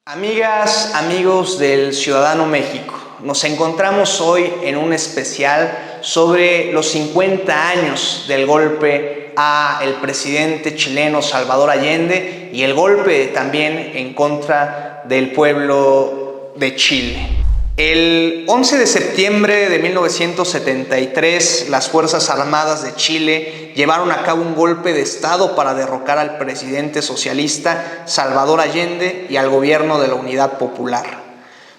Amigas, amigos del Ciudadano México, nos encontramos hoy en un especial sobre los 50 años del golpe al presidente chileno Salvador Allende y el golpe también en contra del pueblo de Chile. El 11 de septiembre de 1973, las Fuerzas Armadas de Chile llevaron a cabo un golpe de Estado para derrocar al presidente socialista Salvador Allende y al gobierno de la Unidad Popular.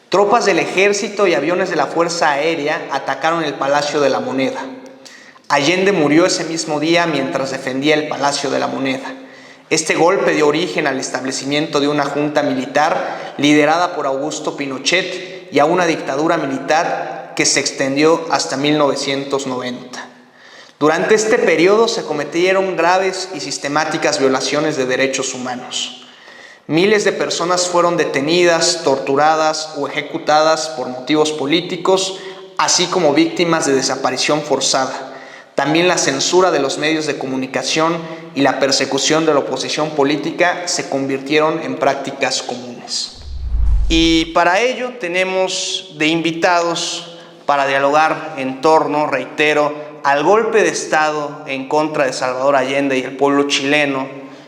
Tropas del ejército y aviones de la Fuerza Aérea atacaron el Palacio de la Moneda. Allende murió ese mismo día mientras defendía el Palacio de la Moneda. Este golpe dio origen al establecimiento de una junta militar liderada por Augusto Pinochet y a una dictadura militar que se extendió hasta 1990. Durante este periodo se cometieron graves y sistemáticas violaciones de derechos humanos. Miles de personas fueron detenidas, torturadas o ejecutadas por motivos políticos, así como víctimas de desaparición forzada. También la censura de los medios de comunicación y la persecución de la oposición política se convirtieron en prácticas comunes. Y para ello tenemos de invitados para dialogar en torno, reitero, al golpe de Estado en contra de Salvador Allende y el pueblo chileno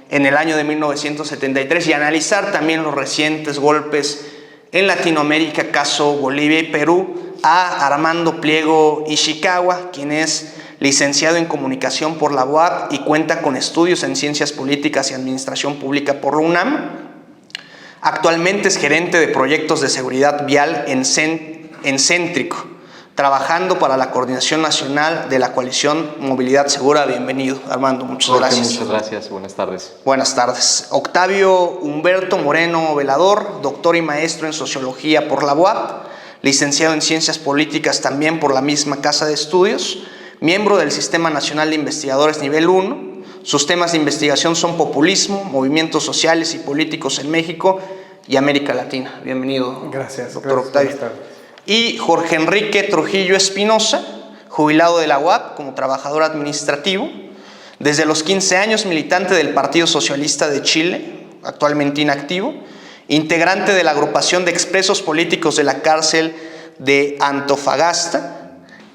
en el año de 1973 y analizar también los recientes golpes en Latinoamérica, caso Bolivia y Perú, a Armando Pliego Ishikawa, quien es licenciado en Comunicación por la UAP y cuenta con estudios en Ciencias Políticas y Administración Pública por la UNAM. Actualmente es gerente de proyectos de seguridad vial en Céntrico, trabajando para la Coordinación Nacional de la Coalición Movilidad Segura. Bienvenido, Armando, muchas gracias. Muchas gracias, buenas tardes. Buenas tardes. Octavio Humberto Moreno Velador, doctor y maestro en Sociología por la UAP, licenciado en Ciencias Políticas también por la misma Casa de Estudios, miembro del Sistema Nacional de Investigadores Nivel 1. Sus temas de investigación son populismo, movimientos sociales y políticos en México y América Latina. Bienvenido, gracias, doctor Octavio. Y Jorge Enrique Trujillo Espinosa, jubilado de la UAP como trabajador administrativo. Desde los 15 años militante del Partido Socialista de Chile, actualmente inactivo. Integrante de la agrupación de expresos políticos de la cárcel de Antofagasta.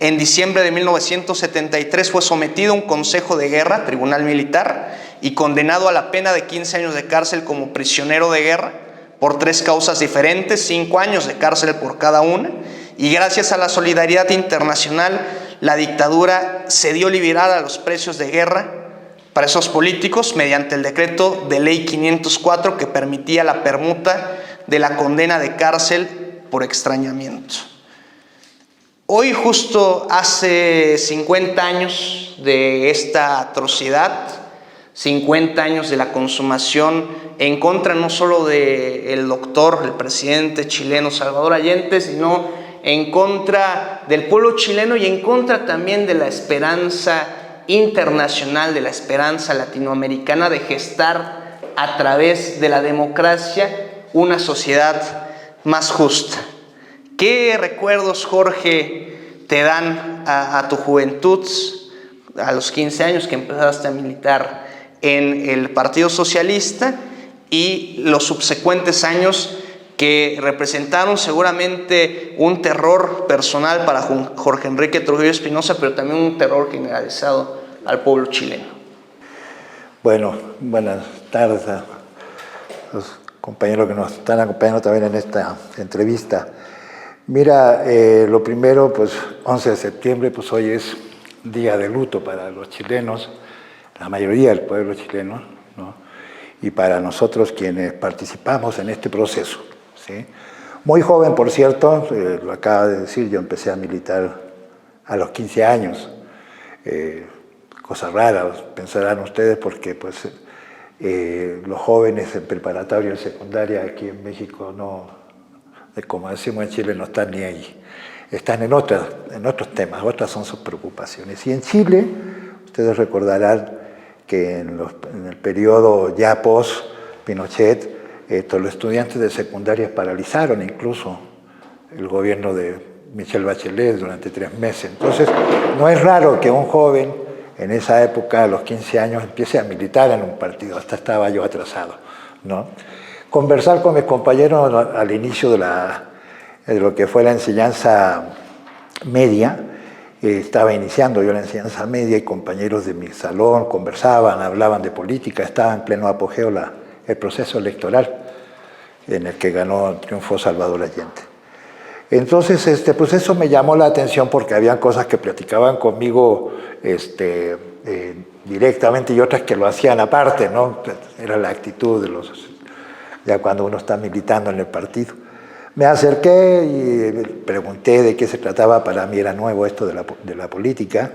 En diciembre de 1973 fue sometido a un consejo de guerra, tribunal militar, y condenado a la pena de 15 años de cárcel como prisionero de guerra por 3 causas diferentes, 5 años de cárcel por cada una, y gracias a la solidaridad internacional, la dictadura cedió liberar a los presos de guerra, presos políticos, mediante el decreto de ley 504 que permitía la permuta de la condena de cárcel por extrañamiento. Hoy, justo hace 50 años de esta atrocidad, 50 años de la consumación en contra no solo del doctor, el presidente chileno Salvador Allende, sino en contra del pueblo chileno y en contra también de la esperanza internacional, de la esperanza latinoamericana de gestar a través de la democracia una sociedad más justa. ¿Qué recuerdos, Jorge, te dan a tu juventud, a los 15 años que empezaste a militar en el Partido Socialista y los subsecuentes años que representaron seguramente un terror personal para Jorge Enrique Trujillo Espinosa, pero también un terror generalizado al pueblo chileno? Bueno, buenas tardes a los compañeros que nos están acompañando también en esta entrevista. Mira, lo primero, pues 11 de septiembre, pues hoy es día de luto para los chilenos, la mayoría del pueblo chileno, ¿no? Y para nosotros quienes participamos en este proceso, ¿sí? Muy joven, por cierto, lo acaba de decir, yo empecé a militar a los 15 años, cosa rara, pensarán ustedes, porque pues, los jóvenes en preparatoria y secundaria aquí en México no, como decimos en Chile, no están ni ahí. Están en otros temas, otras son sus preocupaciones. Y en Chile, ustedes recordarán que en el periodo ya post-Pinochet, los estudiantes de secundaria paralizaron incluso el gobierno de Michelle Bachelet durante 3 meses. Entonces, no es raro que un joven en esa época, a los 15 años, empiece a militar en un partido. Hasta estaba yo atrasado, ¿no? conversar con mis compañeros al inicio de lo que fue la enseñanza media. Estaba iniciando yo la enseñanza media y compañeros de mi salón conversaban, hablaban de política, estaba en pleno apogeo el proceso electoral en el que triunfó Salvador Allende. Entonces, pues eso me llamó la atención porque habían cosas que platicaban conmigo directamente y otras que lo hacían aparte, ¿no? Era la actitud ya cuando uno está militando en el partido. Me acerqué y pregunté de qué se trataba. Para mí era nuevo esto de la política.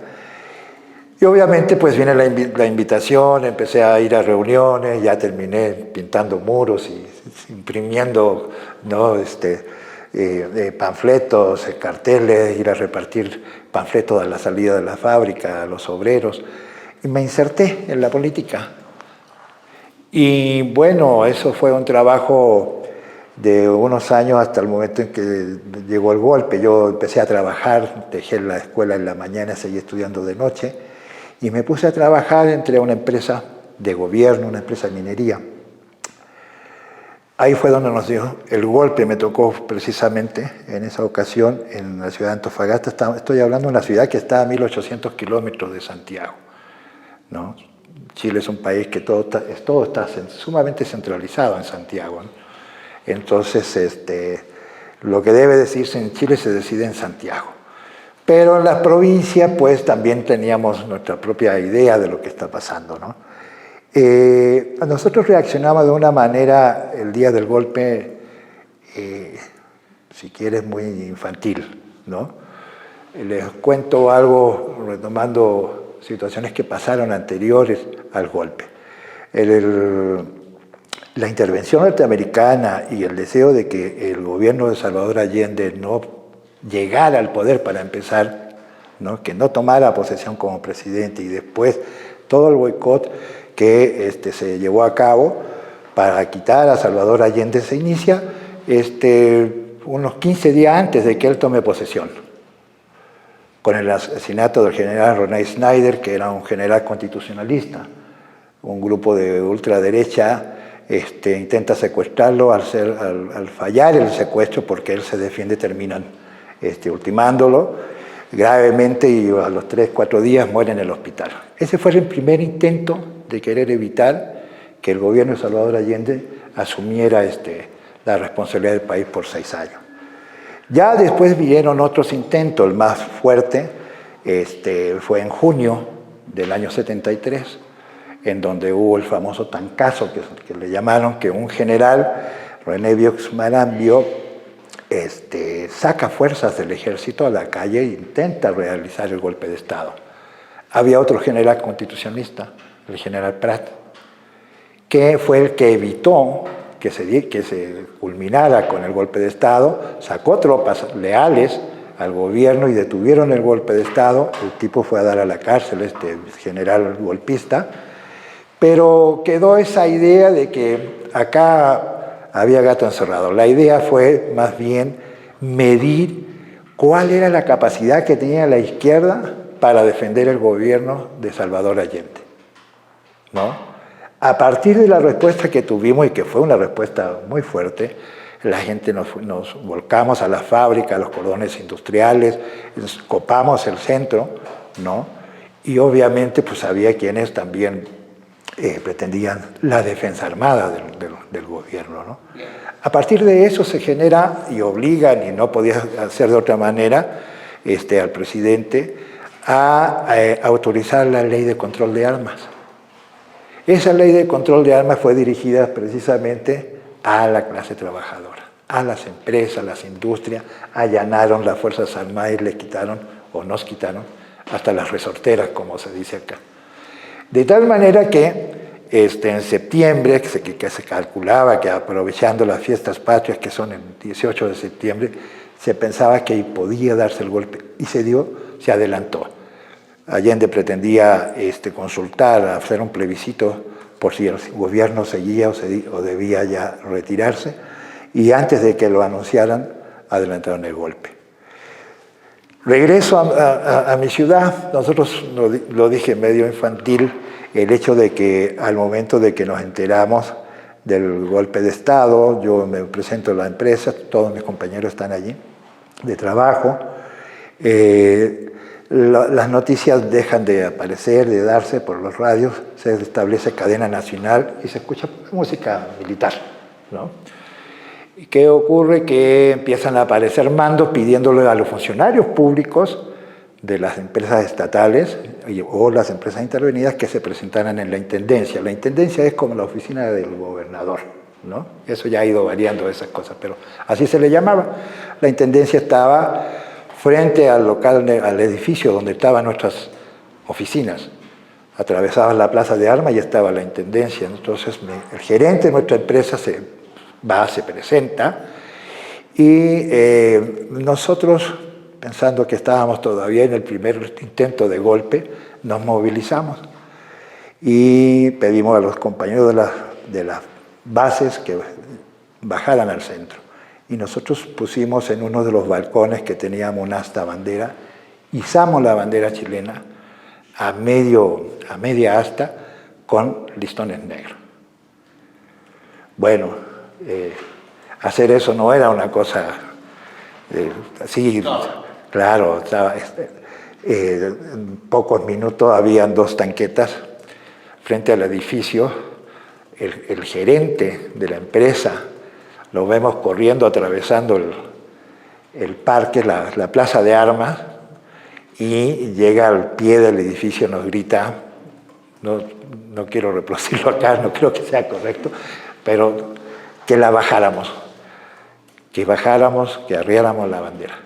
Y obviamente pues viene la invitación, empecé a ir a reuniones, ya terminé pintando muros y imprimiendo, ¿no? Panfletos, carteles, ir a repartir panfletos a la salida de la fábrica, a los obreros. Y me inserté en la política. Y bueno, eso fue un trabajo de unos años hasta el momento en que llegó el golpe. Yo empecé a trabajar, dejé la escuela en la mañana, seguí estudiando de noche y me puse a trabajar entre una empresa de gobierno, una empresa de minería. Ahí fue donde nos dio el golpe. Me tocó precisamente en esa ocasión en la ciudad de Antofagasta. Estoy hablando de una ciudad que está a 1800 kilómetros de Santiago, ¿no? Chile es un país que todo está sumamente centralizado en Santiago, ¿no? Entonces, lo que debe decirse en Chile se decide en Santiago. Pero en las provincias, pues, también teníamos nuestra propia idea de lo que está pasando, ¿no? Nosotros reaccionamos de una manera el día del golpe, si quieres, muy infantil, ¿no? Les cuento algo retomando situaciones que pasaron anteriores al golpe. La intervención norteamericana y el deseo de que el gobierno de Salvador Allende no llegara al poder para empezar, ¿no? Que no tomara posesión como presidente y después todo el boicot que se llevó a cabo para quitar a Salvador Allende se inicia unos 15 días antes de que él tome posesión, con el asesinato del general René Snyder, que era un general constitucionalista. Un grupo de ultraderecha intenta secuestrarlo. Al fallar el secuestro, porque él se defiende, terminan ultimándolo gravemente y a los 3-4 días muere en el hospital. Ese fue el primer intento de querer evitar que el gobierno de Salvador Allende asumiera la responsabilidad del país por 6 años. Ya después vinieron otros intentos. El más fuerte fue en junio del año 73, en donde hubo el famoso tancazo que le llamaron, que un general, René Viox Marambio, saca fuerzas del ejército a la calle e intenta realizar el golpe de Estado. Había otro general constitucionalista, el general Prat, que fue el que evitó que se culminara con el golpe de Estado, sacó tropas leales al gobierno y detuvieron el golpe de Estado. El tipo fue a dar a la cárcel, general golpista, pero quedó esa idea de que acá había gato encerrado. La idea fue más bien medir cuál era la capacidad que tenía la izquierda para defender el gobierno de Salvador Allende, ¿no? A partir de la respuesta que tuvimos, y que fue una respuesta muy fuerte, la gente nos volcamos a la fábrica, a los cordones industriales, copamos el centro, ¿no? Y obviamente pues había quienes también pretendían la defensa armada del gobierno, ¿no? A partir de eso se genera y obligan, y no podía hacer de otra manera, al presidente a autorizar la ley de control de armas. Esa ley de control de armas fue dirigida precisamente a la clase trabajadora, a las empresas, a las industrias. Allanaron las Fuerzas Armadas y le quitaron, o nos quitaron, hasta las resorteras, como se dice acá. De tal manera que en septiembre, que se calculaba que aprovechando las fiestas patrias, que son el 18 de septiembre, se pensaba que podía darse el golpe, y se adelantó. Allende pretendía consultar, hacer un plebiscito por si el gobierno seguía o debía ya retirarse, y antes de que lo anunciaran, adelantaron el golpe. Regreso a mi ciudad. Nosotros, lo dije medio infantil, el hecho de que al momento de que nos enteramos del golpe de Estado. Yo me presento a la empresa, todos mis compañeros están allí de trabajo. Las noticias dejan de aparecer, de darse por los radios, se establece cadena nacional y se escucha música militar, ¿no? ¿Y qué ocurre? Que empiezan a aparecer mandos pidiéndole a los funcionarios públicos de las empresas estatales o las empresas intervenidas que se presentaran en la intendencia. La intendencia es como la oficina del gobernador, ¿no? Eso ya ha ido variando esas cosas, pero así se le llamaba. La intendencia estaba frente al local, al edificio donde estaban nuestras oficinas. Atravesabas la plaza de armas y estaba la intendencia. Entonces el gerente de nuestra empresa se presenta y nosotros, pensando que estábamos todavía en el primer intento de golpe, nos movilizamos y pedimos a los compañeros de las bases que bajaran al centro. Y nosotros pusimos en uno de los balcones que teníamos una asta bandera, izamos la bandera chilena a media asta con listones negros. Bueno, hacer eso no era una cosa así, claro, en pocos minutos habían 2 tanquetas frente al edificio. El gerente de la empresa lo vemos corriendo, atravesando el parque, la plaza de armas, y llega al pie del edificio, nos grita, no quiero reproducirlo acá, no creo que sea correcto, pero que la bajáramos, que arriáramos la bandera.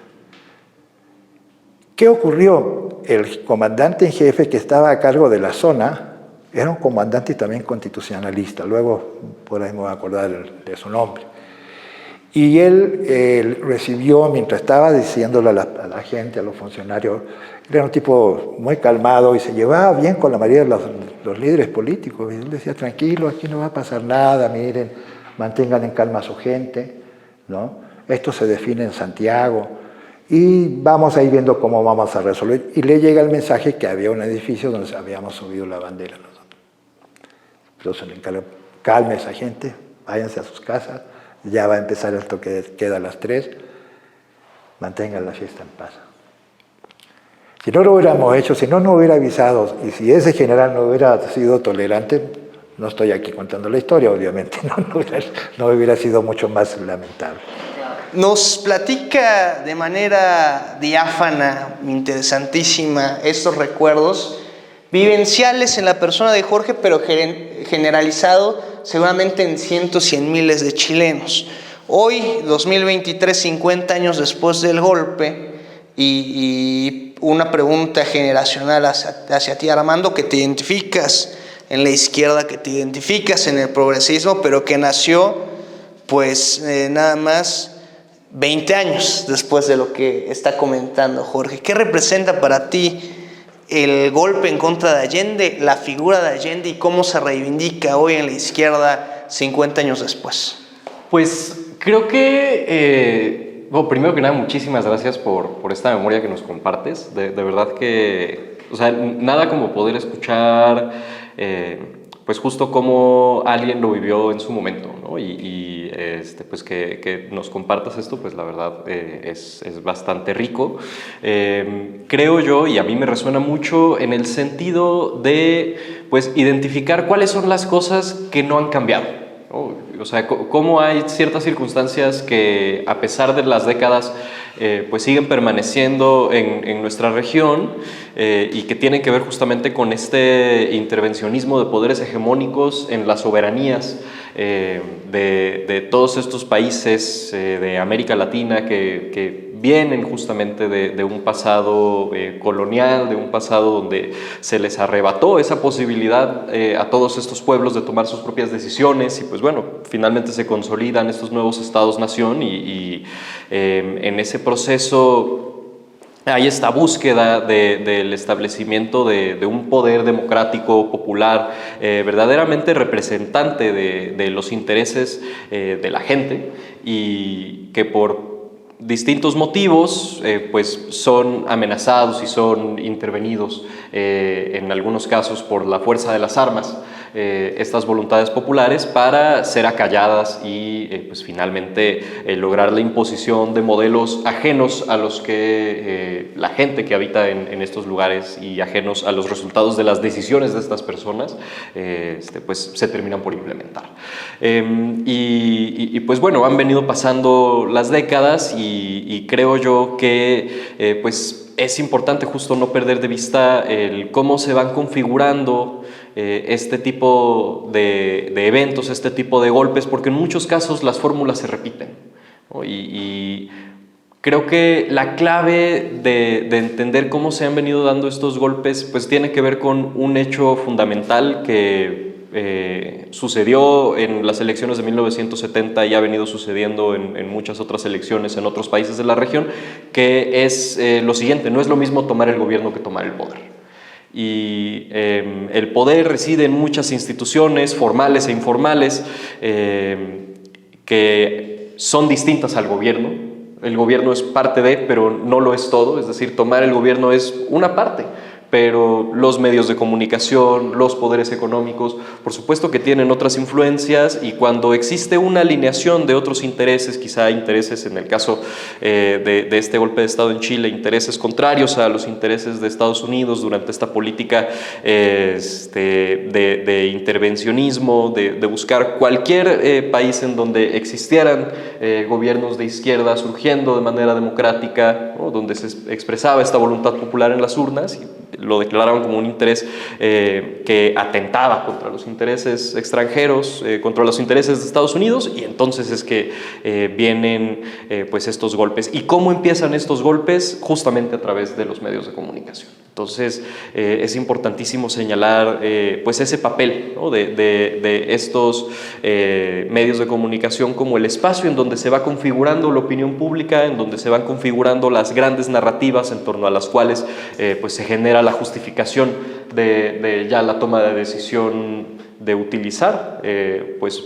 ¿Qué ocurrió? El comandante en jefe que estaba a cargo de la zona era un comandante también constitucionalista, luego por ahí me voy a acordar de su nombre. Y él recibió, mientras estaba diciéndole a la gente, a los funcionarios, era un tipo muy calmado y se llevaba bien con la mayoría de los líderes políticos. Y él decía, tranquilo, aquí no va a pasar nada, miren, mantengan en calma a su gente, ¿no? Esto se define en Santiago y vamos a ir viendo cómo vamos a resolver. Y le llega el mensaje que había un edificio donde habíamos subido la bandera nosotros. Entonces, calme a esa gente, váyanse a sus casas. Ya va a empezar el toque de queda a las 3, mantengan la fiesta en paz. Si no lo hubiéramos hecho, si no nos hubiera avisado, y si ese general no hubiera sido tolerante, no estoy aquí contando la historia, obviamente, no hubiera sido mucho más lamentable. Nos platica de manera diáfana, interesantísima, estos recuerdos vivenciales en la persona de Jorge, pero generalizado seguramente en cientos y en miles de chilenos. Hoy, 2023, 50 años después del golpe, y una pregunta generacional hacia ti, Armando, que te identificas en la izquierda, que te identificas en el progresismo, pero que nació pues nada más 20 años después de lo que está comentando Jorge. ¿Qué representa para ti el golpe en contra de Allende, la figura de Allende, y cómo se reivindica hoy en la izquierda 50 años después? Pues creo que, bueno, primero que nada, muchísimas gracias por esta memoria que nos compartes. De verdad que, o sea, nada como poder escuchar, pues justo cómo alguien lo vivió en su momento, ¿no? Pues que nos compartas esto, pues la verdad es bastante rico. Creo yo, y a mí me resuena mucho en el sentido de, pues, identificar cuáles son las cosas que no han cambiado, ¿no? O sea, cómo hay ciertas circunstancias que, a pesar de las décadas, pues siguen permaneciendo en nuestra región, y que tienen que ver justamente con este intervencionismo de poderes hegemónicos en las soberanías de todos estos países de América Latina que vienen justamente de un pasado colonial, de un pasado donde se les arrebató esa posibilidad a todos estos pueblos de tomar sus propias decisiones, y pues bueno, finalmente se consolidan estos nuevos estados-nación, y en ese proceso hay esta búsqueda del establecimiento de un poder democrático, popular, verdaderamente representante de los intereses de la gente, y que por distintos motivos pues son amenazados y son intervenidos en algunos casos por la fuerza de las armas. estas voluntades populares para ser acalladas y pues finalmente lograr la imposición de modelos ajenos a los que la gente que habita en estos lugares y ajenos a los resultados de las decisiones de estas personas pues se terminan por implementar. Y pues bueno, han venido pasando las décadas y creo yo que pues es importante justo no perder de vista el cómo se van configurando este tipo de eventos, este tipo de golpes, porque en muchos casos las fórmulas se repiten, ¿no? Y creo que la clave de entender cómo se han venido dando estos golpes pues tiene que ver con un hecho fundamental que sucedió en las elecciones de 1970 y ha venido sucediendo en muchas otras elecciones en otros países de la región, que es lo siguiente: no es lo mismo tomar el gobierno que tomar el poder. Y el poder reside en muchas instituciones formales e informales que son distintas al gobierno. El gobierno es parte de, pero no lo es todo, es decir, tomar el gobierno es una parte. Pero los medios de comunicación, los poderes económicos, por supuesto que tienen otras influencias, y cuando existe una alineación de otros intereses, quizá intereses, en el caso de este golpe de Estado en Chile, intereses contrarios a los intereses de Estados Unidos durante esta política de intervencionismo, de buscar cualquier país en donde existieran gobiernos de izquierda surgiendo de manera democrática, ¿no? Donde se expresaba esta voluntad popular en las urnas, y lo declararon como un interés que atentaba contra los intereses extranjeros, contra los intereses de Estados Unidos, y entonces es que vienen pues estos golpes. ¿Y cómo empiezan estos golpes? Justamente a través de los medios de comunicación. Entonces es importantísimo señalar pues ese papel, ¿no? de estos medios de comunicación como el espacio en donde se va configurando la opinión pública, en donde se van configurando las grandes narrativas en torno a las cuales pues se genera la justificación de ya la toma de decisión de utilizar pues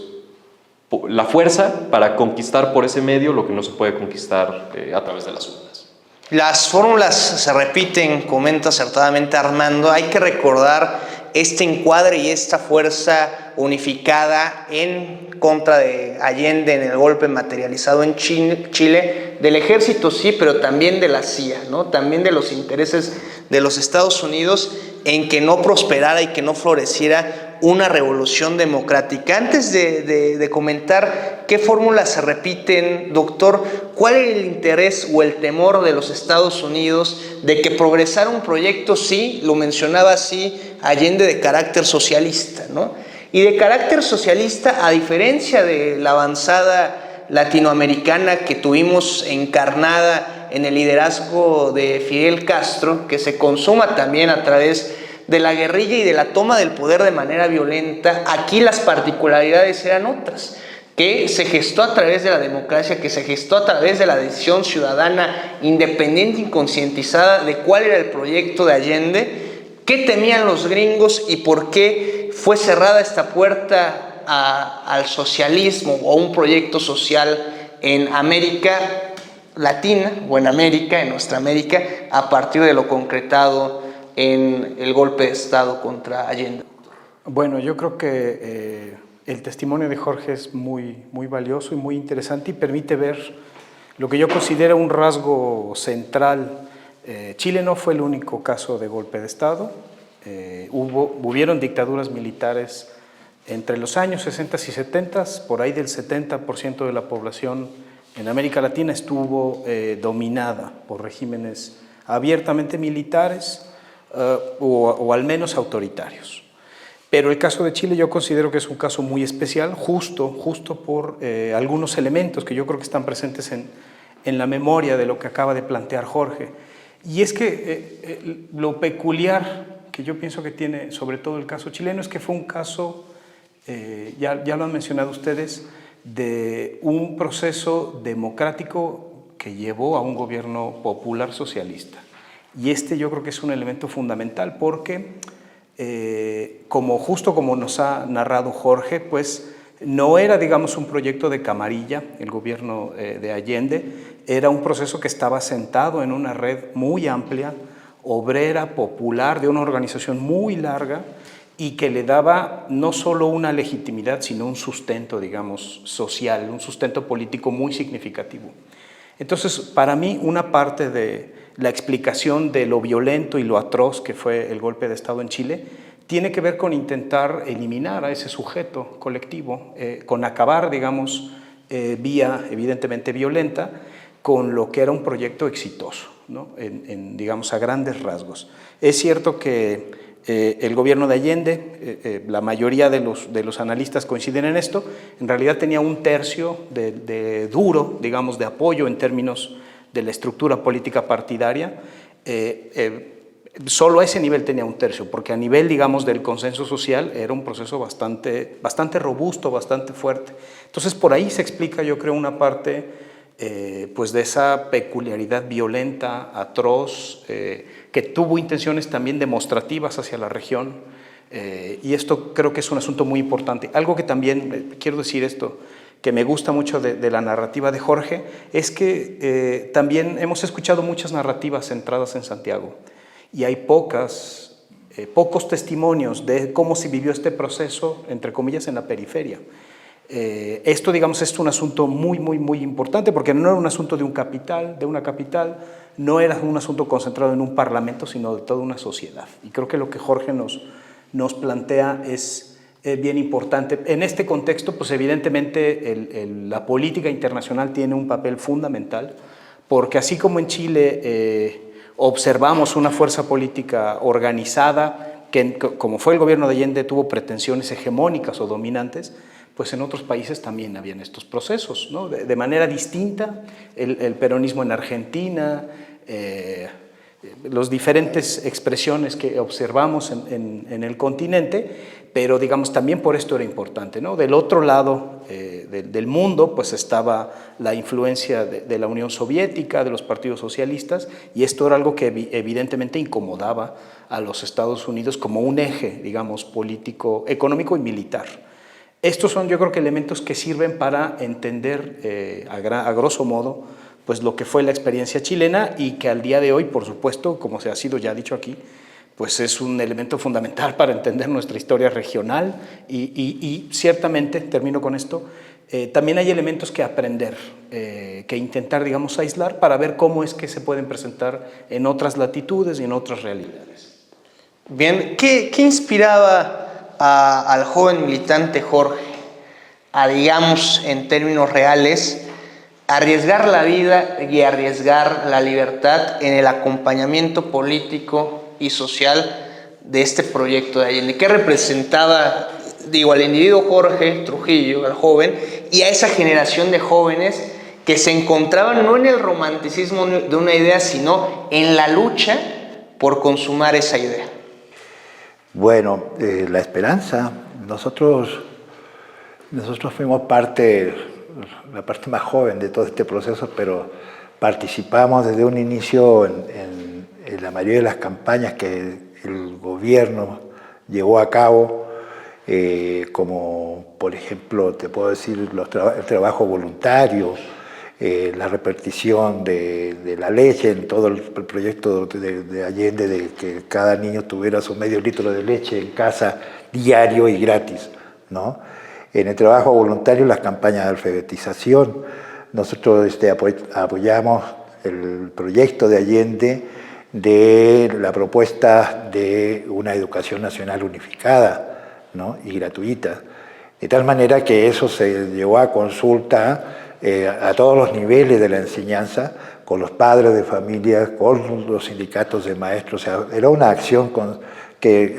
la fuerza para conquistar por ese medio lo que no se puede conquistar a través de las urnas. Las fórmulas se repiten, comenta acertadamente Armando. Hay que recordar este encuadre y esta fuerza unificada en contra de Allende en el golpe materializado en Chile, del ejército sí, pero también de la CIA, ¿no? También de los intereses de los Estados Unidos en que no prosperara y que no floreciera una revolución democrática. Antes de comentar qué fórmulas se repiten, doctor, ¿cuál es el interés o el temor de los Estados Unidos de que progresara un proyecto, sí, lo mencionaba así, Allende, de carácter socialista, ¿no? Y de carácter socialista, a diferencia de la avanzada latinoamericana que tuvimos encarnada en el liderazgo de Fidel Castro, que se consuma también a través de la guerrilla y de la toma del poder de manera violenta, aquí las particularidades eran otras, que se gestó a través de la democracia, que se gestó a través de la decisión ciudadana independiente y concientizada de cuál era el proyecto de Allende, qué temían los gringos y por qué fue cerrada esta puerta al socialismo o a un proyecto social en América Latina o en América, en nuestra América, a partir de lo concretado en el golpe de Estado contra Allende. Bueno, yo creo que el testimonio de Jorge es muy valioso y muy interesante y permite ver lo que yo considero un rasgo central. Chile no fue el único caso de golpe de Estado. Hubieron dictaduras militares entre los años 60 y 70, por ahí del 70% de la población en América Latina estuvo dominada por regímenes abiertamente militares o al menos autoritarios. Pero el caso de Chile yo considero que es un caso muy especial, justo por algunos elementos que yo creo que están presentes en la memoria de lo que acaba de plantear Jorge. Y es que lo peculiar que yo pienso que tiene sobre todo el caso chileno es que fue un caso, ya lo han mencionado ustedes, de un proceso democrático que llevó a un gobierno popular socialista. Y yo creo que es un elemento fundamental porque, justo como nos ha narrado Jorge, pues no era, digamos, un proyecto de camarilla, el gobierno de Allende, era un proceso que estaba sentado en una red muy amplia, obrera, popular, de una organización muy larga, y que le daba no solo una legitimidad, sino un sustento, digamos, social, un sustento político muy significativo. Entonces, para mí, una parte de la explicación de lo violento y lo atroz que fue el golpe de Estado en Chile tiene que ver con intentar eliminar a ese sujeto colectivo, con acabar, digamos, vía evidentemente violenta, con lo que era un proyecto exitoso, ¿no? Digamos, a grandes rasgos. Es cierto que el gobierno de Allende, la mayoría de los analistas coinciden en esto, en realidad tenía un tercio de duro, digamos, de apoyo en términos de la estructura política partidaria. Solo a ese nivel tenía un tercio, porque a nivel, digamos, del consenso social era un proceso bastante robusto, bastante fuerte. Entonces, por ahí se explica, yo creo, una parte pues de esa peculiaridad violenta, atroz, que tuvo intenciones también demostrativas hacia la región, y esto creo que es un asunto muy importante. Algo que también, quiero decir esto, que me gusta mucho de la narrativa de Jorge, es que también hemos escuchado muchas narrativas centradas en Santiago, y hay pocos testimonios de cómo se vivió este proceso, entre comillas, en la periferia. Esto, digamos, es un asunto muy, muy, muy importante, porque no era un asunto de una capital, no era un asunto concentrado en un parlamento, sino de toda una sociedad. Y creo que lo que Jorge nos plantea es bien importante. En este contexto, pues evidentemente la política internacional tiene un papel fundamental, porque así como en Chile observamos una fuerza política organizada, que como fue el gobierno de Allende, tuvo pretensiones hegemónicas o dominantes, pues en otros países también habían estos procesos, ¿no? De manera distinta, el peronismo en Argentina, las diferentes expresiones que observamos en el continente, pero digamos también por esto era importante, ¿no? Del otro lado del mundo pues estaba la influencia de la Unión Soviética, de los partidos socialistas, y esto era algo que evidentemente incomodaba a los Estados Unidos como un eje, digamos, político, económico y militar. Estos son, yo creo, que elementos que sirven para entender a grosso modo pues lo que fue la experiencia chilena, y que al día de hoy, por supuesto, como se ha sido ya dicho aquí, pues es un elemento fundamental para entender nuestra historia regional, y ciertamente, termino con esto, también hay elementos que aprender, que intentar, digamos, aislar para ver cómo es que se pueden presentar en otras latitudes y en otras realidades. Bien, ¿qué inspiraba al joven militante Jorge a, digamos, en términos reales, arriesgar la vida y arriesgar la libertad en el acompañamiento político y social de este proyecto de Allende? ¿Qué representaba, digo, al individuo Jorge Trujillo, al joven, y a esa generación de jóvenes que se encontraban no en el romanticismo de una idea, sino en la lucha por consumar esa idea? Bueno, la esperanza. Nosotros fuimos la parte más joven de todo este proceso, pero participamos desde un inicio en la mayoría de las campañas que el gobierno llevó a cabo, como por ejemplo, te puedo decir, el trabajo voluntario, la repartición de la leche en todo el proyecto de Allende, de que cada niño tuviera su medio litro de leche en casa diario y gratis, ¿no? En el trabajo voluntario, las campañas de alfabetización. Nosotros apoyamos el proyecto de Allende de la propuesta de una educación nacional unificada, ¿no? Y gratuita. De tal manera que eso se llevó a consulta a todos los niveles de la enseñanza, con los padres de familia, con los sindicatos de maestros. O sea, era una acción que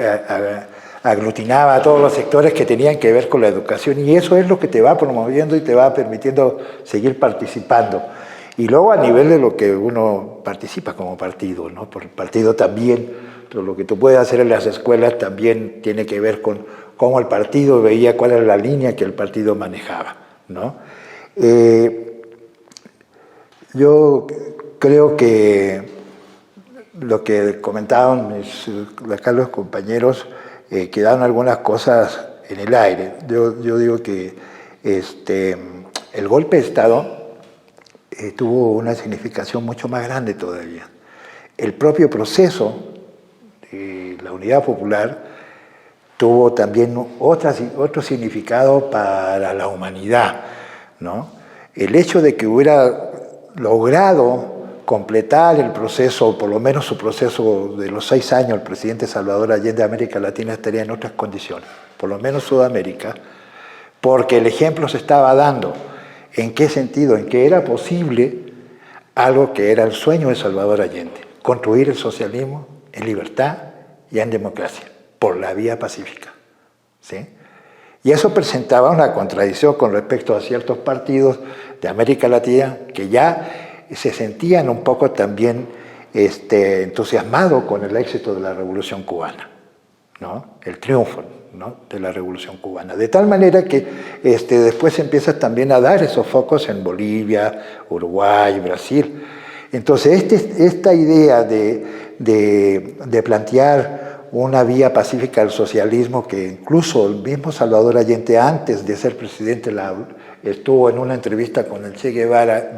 aglutinaba a todos los sectores que tenían que ver con la educación, y eso es lo que te va promoviendo y te va permitiendo seguir participando. Y luego a nivel de lo que uno participa como partido, ¿no? Por el partido también, lo que tú puedes hacer en las escuelas también tiene que ver con cómo el partido veía cuál era la línea que el partido manejaba, ¿no? Yo creo que lo que comentaban acá los compañeros, quedaron algunas cosas en el aire. Yo digo que el golpe de Estado tuvo una significación mucho más grande todavía. El propio proceso de la Unidad Popular tuvo también otro significado para la humanidad, ¿no? El hecho de que hubiera logrado completar el proceso, por lo menos su proceso de los 6 años, el presidente Salvador Allende de América Latina estaría en otras condiciones, por lo menos Sudamérica, porque el ejemplo se estaba dando. ¿En qué sentido? En que era posible algo que era el sueño de Salvador Allende, construir el socialismo en libertad y en democracia, por la vía pacífica, ¿sí? Y eso presentaba una contradicción con respecto a ciertos partidos de América Latina que ya se sentían un poco también entusiasmados con el éxito de la Revolución Cubana, ¿no? El triunfo, ¿no?, de la Revolución Cubana. De tal manera que después se empieza también a dar esos focos en Bolivia, Uruguay, Brasil. Entonces, esta idea de plantear una vía pacífica al socialismo, que incluso el mismo Salvador Allende, antes de ser presidente, estuvo en una entrevista con el Che Guevara,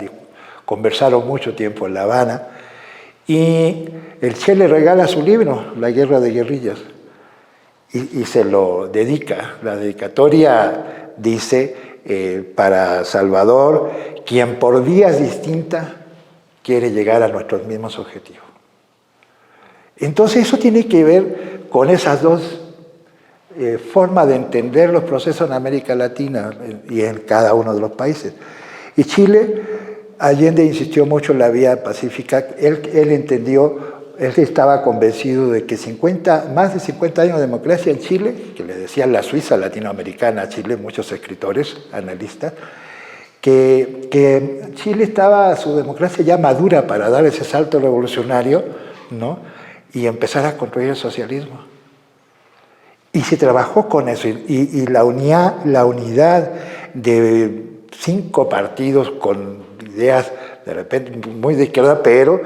conversaron mucho tiempo en La Habana, y el Che le regala su libro, La guerra de guerrillas, y se lo dedica. La dedicatoria dice, para Salvador, quien por vías distintas quiere llegar a nuestros mismos objetivos. Entonces eso tiene que ver con esas dos formas de entender los procesos en América Latina y en cada uno de los países. Y Chile, Allende insistió mucho en la vía pacífica. Él entendió, él estaba convencido de que más de 50 años de democracia en Chile, que le decían la Suiza latinoamericana a Chile, muchos escritores, analistas, que Chile estaba, su democracia ya madura para dar ese salto revolucionario, ¿no?, y empezar a construir el socialismo. Y se trabajó con eso, y la unidad de 5 partidos con ideas de repente muy de izquierda, pero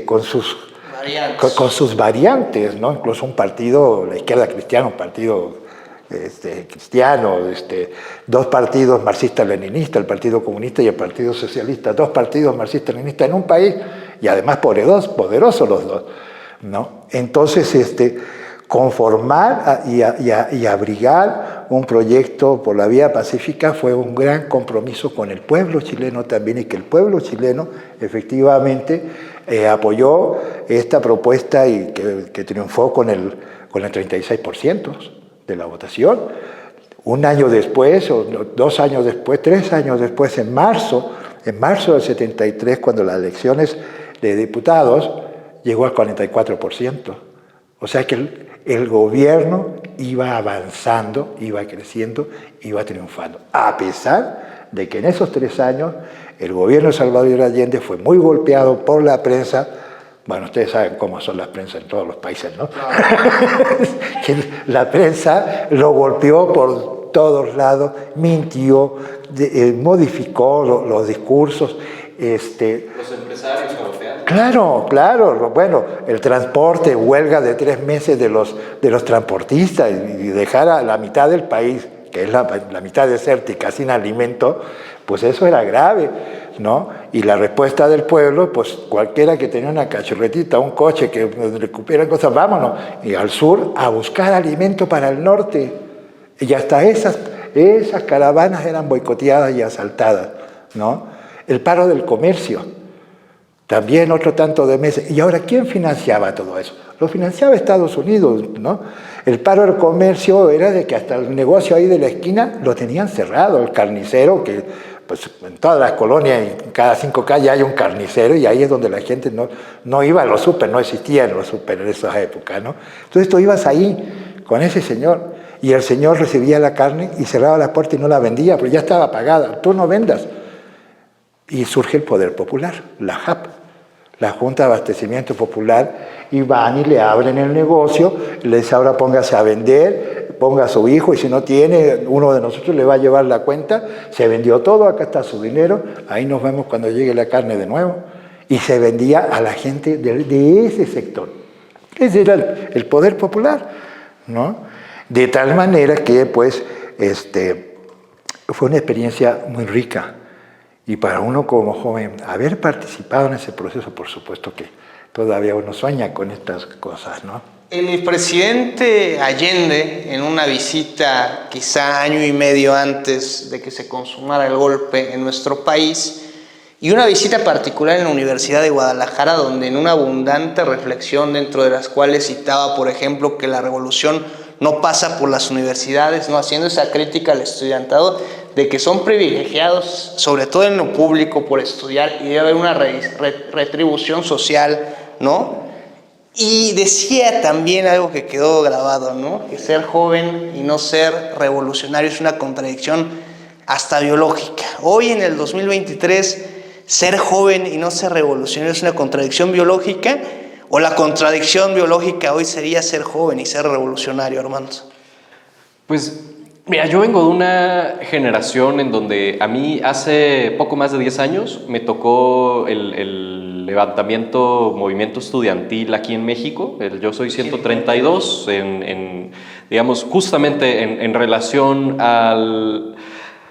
con sus variantes, ¿no? Incluso un partido, la izquierda cristiana, un partido cristiano, 2 partidos marxistas-leninistas, el Partido Comunista y el Partido Socialista, 2 partidos marxistas-leninistas en un país, y además poderosos los dos, ¿no? Entonces, conformar y abrigar un proyecto por la vía pacífica fue un gran compromiso con el pueblo chileno también, y que el pueblo chileno efectivamente apoyó esta propuesta y que triunfó con el 36% de la votación. Un año después, o 2 años después, 3 años después, en marzo del 73, cuando las elecciones de diputados, llegó al 44%. O sea que el gobierno iba avanzando, iba creciendo, iba triunfando. A pesar de que en esos 3 años el gobierno de Salvador Allende fue muy golpeado por la prensa. Bueno, ustedes saben cómo son las prensas en todos los países, ¿no? Que la prensa lo golpeó por todos lados, mintió, modificó los discursos. Los empresarios europeos. Claro. Bueno, el transporte, huelga de 3 meses de los transportistas, y dejar a la mitad del país, que es la mitad desértica, sin alimento, pues eso era grave, ¿no? Y la respuesta del pueblo, pues cualquiera que tenía una cachorretita, un coche que recupera cosas, vámonos, y al sur a buscar alimento para el norte. Y hasta esas caravanas eran boicoteadas y asaltadas, ¿no? El paro del comercio, también otro tanto de meses. Y ahora, ¿quién financiaba todo eso? Lo financiaba Estados Unidos, ¿no? El paro del comercio era de que hasta el negocio ahí de la esquina lo tenían cerrado, el carnicero, que pues en todas las colonias, en cada 5 calles hay un carnicero, y ahí es donde la gente no iba a los súper, no existían los súper en esa época, ¿no? Entonces tú ibas ahí con ese señor, y el señor recibía la carne y cerraba la puerta y no la vendía, porque ya estaba pagada. Tú no vendas. Y surge el Poder Popular, la JAP, la Junta de Abastecimiento Popular, y van y le abren el negocio, le dice: ahora póngase a vender, ponga a su hijo, y si no tiene, uno de nosotros le va a llevar la cuenta. Se vendió todo, acá está su dinero, ahí nos vemos cuando llegue la carne de nuevo. Y se vendía a la gente de ese sector. Ese era el Poder Popular, ¿no? De tal manera que, pues, fue una experiencia muy rica. Y para uno como joven, haber participado en ese proceso, por supuesto que todavía uno sueña con estas cosas, ¿no? El presidente Allende, en una visita quizá año y medio antes de que se consumara el golpe en nuestro país, y una visita particular en la Universidad de Guadalajara, donde en una abundante reflexión, dentro de las cuales citaba, por ejemplo, que la revolución no pasa por las universidades, ¿no?, haciendo esa crítica al estudiantado de que son privilegiados, sobre todo en lo público, por estudiar, y debe haber una retribución social, ¿no? Y decía también algo que quedó grabado, ¿no?, que ser joven y no ser revolucionario es una contradicción hasta biológica. Hoy en el 2023, ser joven y no ser revolucionario es una contradicción biológica, o la contradicción biológica hoy sería ser joven y ser revolucionario, Armando. Pues mira, yo vengo de una generación en donde a mí hace poco más de 10 años me tocó el levantamiento, movimiento estudiantil aquí en México, el Yo Soy 132, digamos, justamente en relación a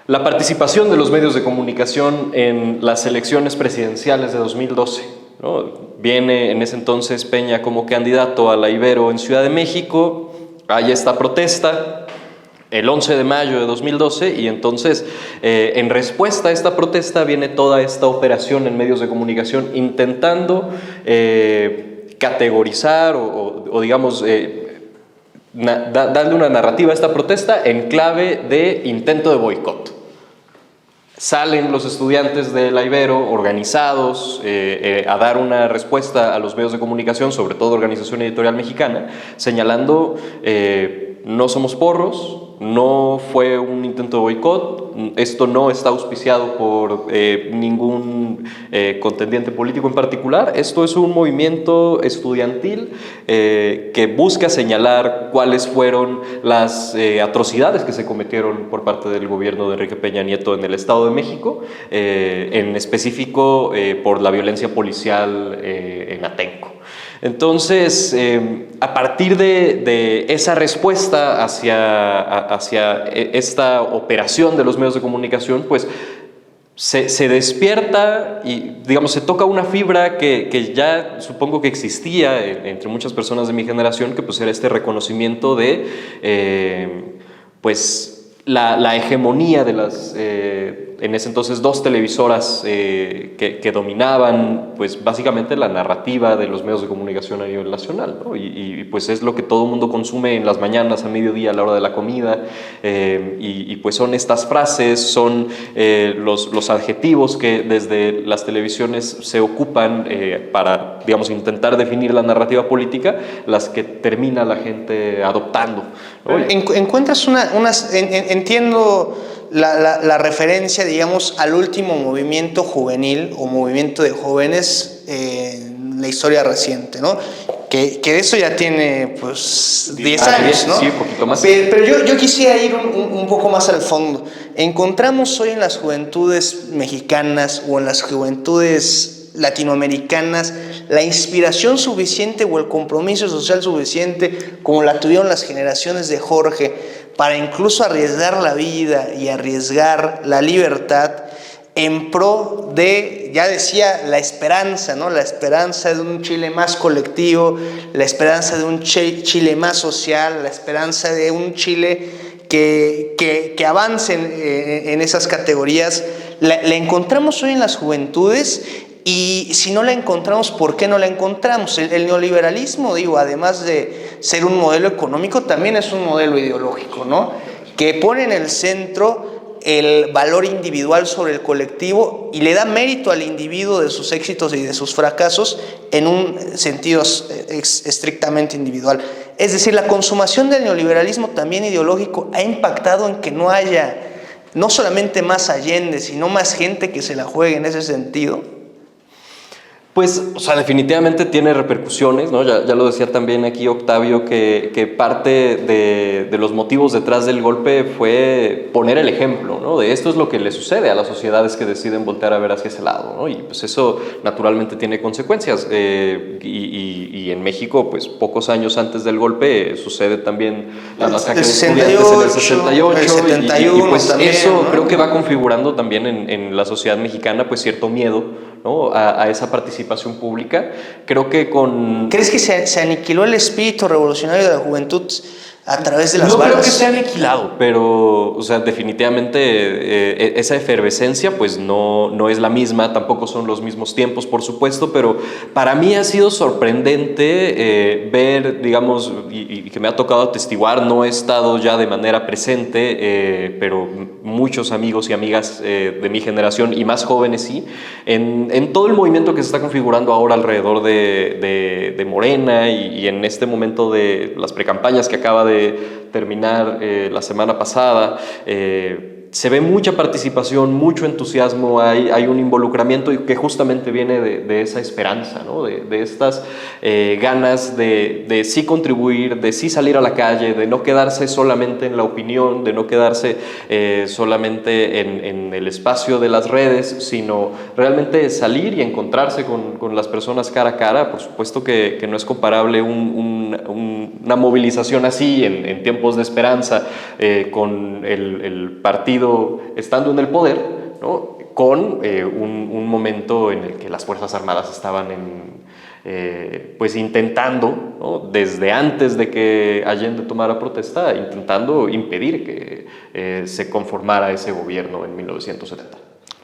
la participación de los medios de comunicación en las elecciones presidenciales de 2012, ¿no? Viene en ese entonces Peña como candidato a la Ibero en Ciudad de México, hay esta protesta el 11 de mayo de 2012 y entonces en respuesta a esta protesta viene toda esta operación en medios de comunicación intentando categorizar o digamos darle una narrativa a esta protesta en clave de intento de boicot. Salen los estudiantes de la Ibero organizados a dar una respuesta a los medios de comunicación, sobre todo Organización Editorial Mexicana, señalando no somos porros, no fue un intento de boicot, esto no está auspiciado por ningún contendiente político en particular, esto es un movimiento estudiantil que busca señalar cuáles fueron las atrocidades que se cometieron por parte del gobierno de Enrique Peña Nieto en el Estado de México, en específico por la violencia policial en Atenco. Entonces, a partir de esa respuesta hacia esta operación de los medios de comunicación, pues se despierta y, digamos, se toca una fibra que ya supongo que existía entre muchas personas de mi generación, que pues era este reconocimiento de, pues, la hegemonía de las, en ese entonces, dos televisoras que dominaban, pues, básicamente la narrativa de los medios de comunicación a nivel nacional, ¿no? Y pues es lo que todo el mundo consume en las mañanas, a mediodía, a la hora de la comida, y pues son estas frases, son los adjetivos que desde las televisiones se ocupan para, digamos, intentar definir la narrativa política, las que termina la gente adoptando, ¿no? Encuentras entiendo la referencia, digamos, al último movimiento juvenil o movimiento de jóvenes en la historia reciente, ¿no? Que eso ya tiene, pues, 10 años, ¿no? Sí, un poquito más. Pero yo quisiera ir un poco más al fondo. Encontramos hoy en las juventudes mexicanas o en las juventudes latinoamericanas la inspiración suficiente o el compromiso social suficiente como la tuvieron las generaciones de Jorge para incluso arriesgar la vida y arriesgar la libertad en pro de, ya decía, la esperanza, ¿no? La esperanza de un Chile más colectivo, la esperanza de un Chile más social, la esperanza de un Chile que avance en esas categorías. La encontramos hoy en las juventudes. Y si no la encontramos, ¿por qué no la encontramos? El neoliberalismo, digo, además de ser un modelo económico, también es un modelo ideológico, ¿no? Que pone en el centro el valor individual sobre el colectivo y le da mérito al individuo de sus éxitos y de sus fracasos en un sentido estrictamente individual. Es decir, la consumación del neoliberalismo también ideológico ha impactado en que no haya no solamente más Allende, sino más gente que se la juegue en ese sentido. Pues, o sea, definitivamente tiene repercusiones, ¿no? Ya lo decía también aquí Octavio, que parte de los motivos detrás del golpe fue poner el ejemplo, ¿no? De esto es lo que le sucede a las sociedades que deciden voltear a ver hacia ese lado, ¿no? Y pues eso naturalmente tiene consecuencias. Y en México, pues pocos años antes del golpe, sucede también la masacre de estudiantes en el 68. El 71 y pues también, eso, ¿no? ¿no? Creo que va configurando también en la sociedad mexicana, pues cierto miedo, ¿no? A esa participación participación pública. Creo que con... ¿Crees que se aniquiló el espíritu revolucionario de la juventud a través de las balas? No creo que se sea aniquilado, pero o sea, definitivamente esa efervescencia pues no es la misma, tampoco son los mismos tiempos, por supuesto, pero para mí ha sido sorprendente ver, digamos, y que me ha tocado atestiguar, no he estado ya de manera presente, pero muchos amigos y amigas de mi generación y más jóvenes sí, en todo el movimiento que se está configurando ahora alrededor de Morena y en este momento de las precampañas que acaba de terminar la semana pasada. Se ve mucha participación, mucho entusiasmo, hay un involucramiento que justamente viene de esa esperanza, ¿no? de estas ganas de sí contribuir, de sí salir a la calle, de no quedarse solamente en la opinión, de no quedarse solamente en el espacio de las redes, sino realmente salir y encontrarse con las personas cara a cara. Por supuesto que no es comparable una movilización así en tiempos de esperanza con el partido estando en el poder, ¿no? Con un momento en el que las Fuerzas Armadas estaban pues intentando, ¿no? Desde antes de que Allende tomara protesta, intentando impedir que se conformara ese gobierno en 1970.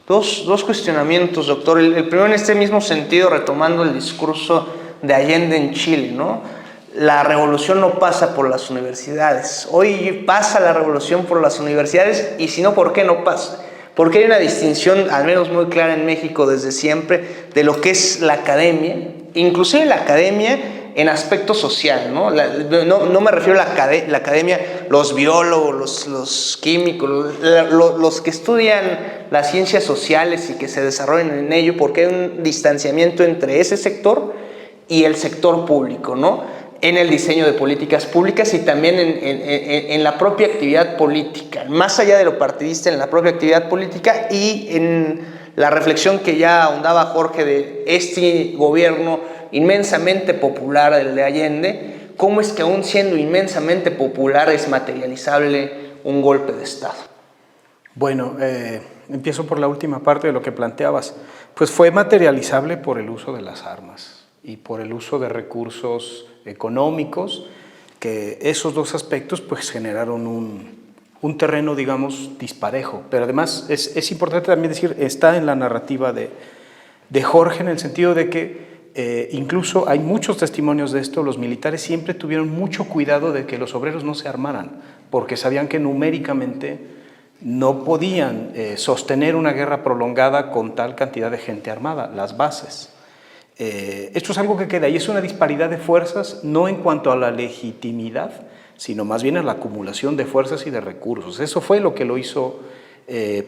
Dos cuestionamientos, doctor. El primero en este mismo sentido, retomando el discurso de Allende en Chile, ¿no? La revolución no pasa por las universidades. Hoy pasa la revolución por las universidades, y si no, ¿por qué no pasa? Porque hay una distinción, al menos muy clara en México desde siempre, de lo que es la academia, inclusive la academia en aspecto social, ¿no? No me refiero a la academia, los biólogos, los químicos, los que estudian las ciencias sociales y que se desarrollan en ello, porque hay un distanciamiento entre ese sector y el sector público, ¿no? En el diseño de políticas públicas y también en la propia actividad política, más allá de lo partidista, en la propia actividad política y en la reflexión que ya ahondaba Jorge de este gobierno inmensamente popular, el de Allende, cómo es que aún siendo inmensamente popular es materializable un golpe de Estado. Bueno, empiezo por la última parte de lo que planteabas. Pues fue materializable por el uso de las armas y por el uso de recursos económicos, que esos dos aspectos pues generaron un terreno, digamos, disparejo. Pero además es importante también decir, está en la narrativa de Jorge, en el sentido de que incluso hay muchos testimonios de esto. Los militares siempre tuvieron mucho cuidado de que los obreros no se armaran, porque sabían que numéricamente no podían sostener una guerra prolongada con tal cantidad de gente armada, las bases. Esto es algo que queda, y es una disparidad de fuerzas, no en cuanto a la legitimidad, sino más bien a la acumulación de fuerzas y de recursos. Eso fue lo que lo hizo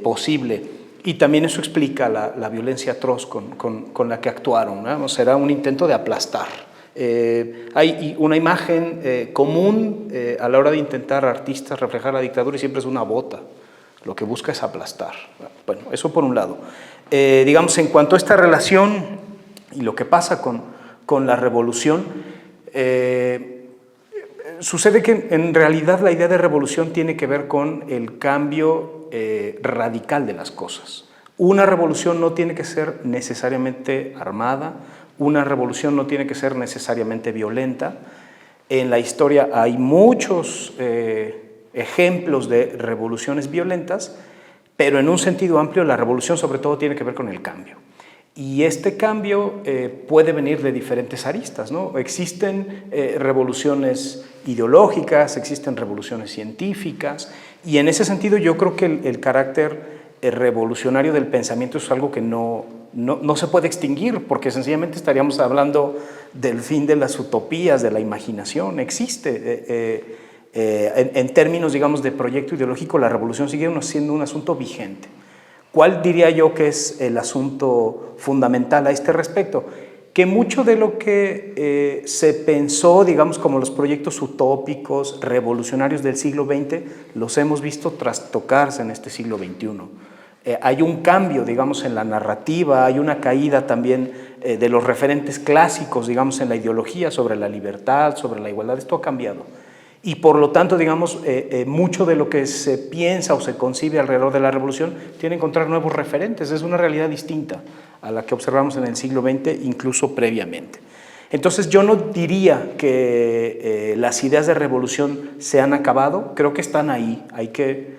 posible, y también eso explica la violencia atroz con la que actuaron, ¿no? Será un intento de aplastar. Hay una imagen común a la hora de intentar artistas reflejar la dictadura, y siempre es una bota. Lo que busca es aplastar. Bueno, eso por un lado. Digamos, en cuanto a esta relación y lo que pasa con la revolución, sucede que en realidad la idea de revolución tiene que ver con el cambio radical de las cosas. Una revolución no tiene que ser necesariamente armada, una revolución no tiene que ser necesariamente violenta. En la historia hay muchos ejemplos de revoluciones violentas, pero en un sentido amplio la revolución sobre todo tiene que ver con el cambio. Y este cambio puede venir de diferentes aristas, ¿no? Existen revoluciones ideológicas, existen revoluciones científicas, y en ese sentido yo creo que el carácter revolucionario del pensamiento es algo que no se puede extinguir, porque sencillamente estaríamos hablando del fin de las utopías, de la imaginación. Existe, en términos, digamos, de proyecto ideológico, la revolución sigue siendo un asunto vigente. ¿Cuál diría yo que es el asunto fundamental a este respecto? Que mucho de lo que se pensó, digamos, como los proyectos utópicos, revolucionarios del siglo XX, los hemos visto trastocarse en este siglo XXI. Hay un cambio, digamos, en la narrativa, hay una caída también de los referentes clásicos, digamos, en la ideología sobre la libertad, sobre la igualdad. Esto ha cambiado. Y por lo tanto, digamos, mucho de lo que se piensa o se concibe alrededor de la revolución tiene que encontrar nuevos referentes. Es una realidad distinta a la que observamos en el siglo XX, incluso previamente. Entonces yo no diría que las ideas de revolución se han acabado, creo que están ahí, hay que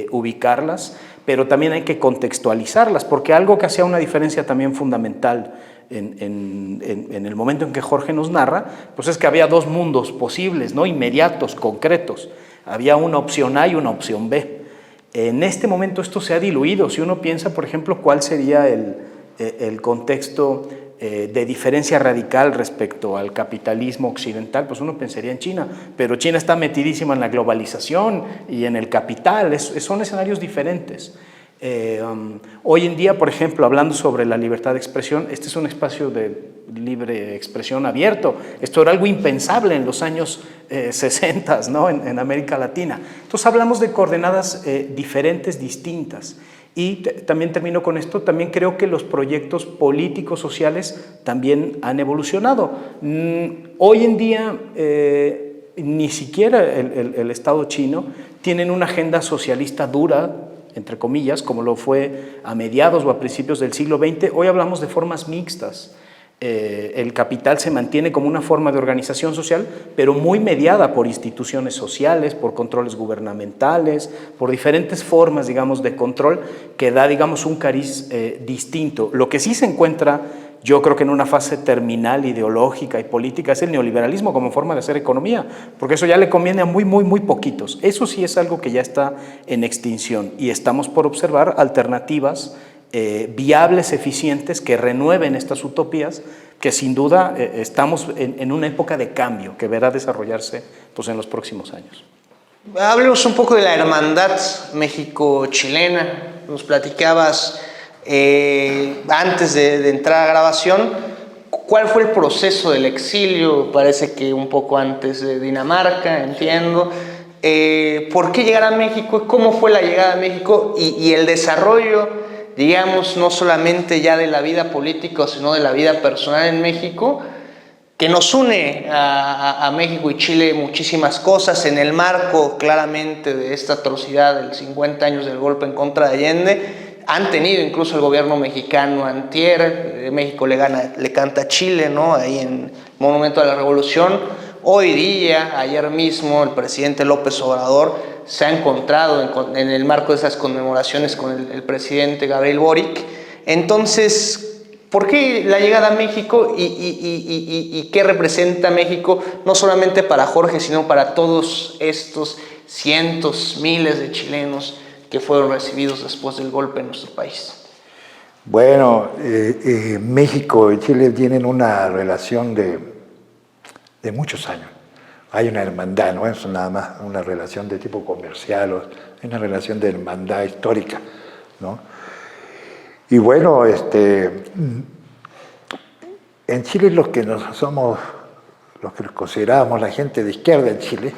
ubicarlas, pero también hay que contextualizarlas, porque algo que hacía una diferencia también fundamental en el momento en que Jorge nos narra, pues es que había dos mundos posibles, ¿no? Inmediatos, concretos. Había una opción A y una opción B. En este momento esto se ha diluido. Si uno piensa, por ejemplo, cuál sería el contexto de diferencia radical respecto al capitalismo occidental, pues uno pensaría en China, pero China está metidísima en la globalización y en el capital, son escenarios diferentes. Hoy en día, por ejemplo, hablando sobre la libertad de expresión, este es un espacio de libre expresión abierto. Esto era algo impensable en los años 60, ¿no? en América Latina. Entonces hablamos de coordenadas diferentes, distintas. Y también termino con esto, también creo que los proyectos políticos, sociales, también han evolucionado. Hoy en día, ni siquiera el Estado chino tiene una agenda socialista dura, entre comillas, como lo fue a mediados o a principios del siglo XX. Hoy hablamos de formas mixtas. El capital se mantiene como una forma de organización social, pero muy mediada por instituciones sociales, por controles gubernamentales, por diferentes formas, digamos, de control que da, digamos, un cariz distinto. Lo que sí se encuentra, yo creo que en una fase terminal ideológica y política, es el neoliberalismo como forma de hacer economía, porque eso ya le conviene a muy poquitos. Eso sí es algo que ya está en extinción y estamos por observar alternativas viables, eficientes, que renueven estas utopías, que sin duda estamos en una época de cambio que verá desarrollarse pues, en los próximos años. Hablemos un poco de la hermandad México-chilena. Nos platicabas antes de entrar a grabación, ¿cuál fue el proceso del exilio? Parece que un poco antes de Dinamarca, entiendo. ¿Por qué llegar a México? ¿Cómo fue la llegada a México? Y el desarrollo, digamos, no solamente ya de la vida política, sino de la vida personal en México, que nos une a México y Chile muchísimas cosas en el marco claramente de esta atrocidad del 50 años del golpe en contra de Allende. Han tenido incluso el gobierno mexicano antier, México le canta a Chile, ¿no? Ahí en Monumento a la Revolución. Hoy día, ayer mismo, el presidente López Obrador se ha encontrado en el marco de esas conmemoraciones con el presidente Gabriel Boric. Entonces, ¿por qué la llegada a México y qué representa México, no solamente para Jorge, sino para todos estos cientos, miles de chilenos que fueron recibidos después del golpe en nuestro país? Bueno, México y Chile tienen una relación de muchos años. Hay una hermandad, no es nada más una relación de tipo comercial, es una relación de hermandad histórica, ¿no? Y bueno, en Chile los que considerábamos la gente de izquierda en Chile,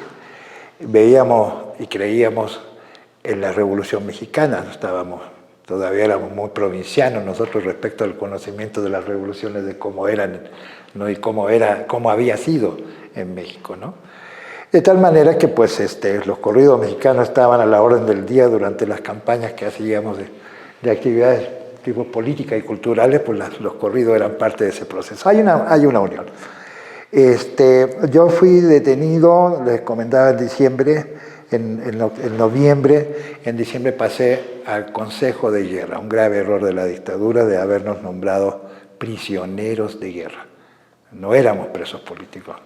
veíamos y creíamos en la Revolución Mexicana. Todavía éramos muy provincianos nosotros respecto al conocimiento de las revoluciones, de cómo eran, ¿no? Y cómo había sido en México, ¿no? De tal manera que pues, los corridos mexicanos estaban a la orden del día durante las campañas que hacíamos de actividades tipo políticas y culturales, pues los corridos eran parte de ese proceso. Hay una unión. Yo fui detenido, les comentaba en diciembre, en noviembre, en diciembre pasé al Consejo de Guerra, un grave error de la dictadura de habernos nombrado prisioneros de guerra. No éramos presos políticos,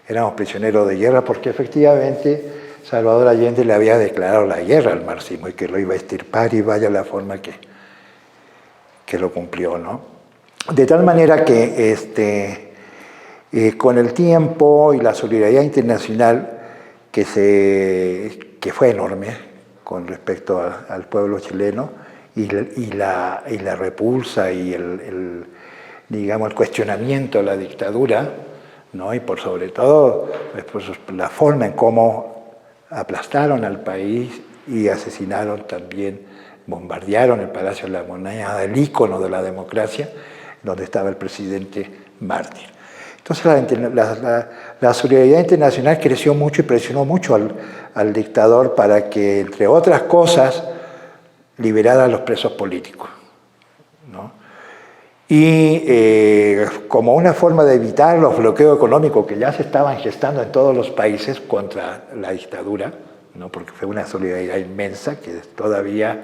éramos prisioneros de guerra porque efectivamente Salvador Allende le había declarado la guerra al marxismo y que lo iba a extirpar, y vaya la forma que lo cumplió, ¿no? De tal manera que con el tiempo y la solidaridad internacional que fue enorme con respecto al pueblo chileno y la repulsa y digamos, el cuestionamiento de la dictadura, ¿no? Y por sobre todo pues, la forma en cómo aplastaron al país y asesinaron también, bombardearon el Palacio de la Moneda, el ícono de la democracia, donde estaba el presidente mártir. Entonces la solidaridad internacional creció mucho y presionó mucho al dictador para que, entre otras cosas, liberara a los presos políticos, ¿no? Y como una forma de evitar los bloqueos económicos que ya se estaban gestando en todos los países contra la dictadura, ¿no? Porque fue una solidaridad inmensa que todavía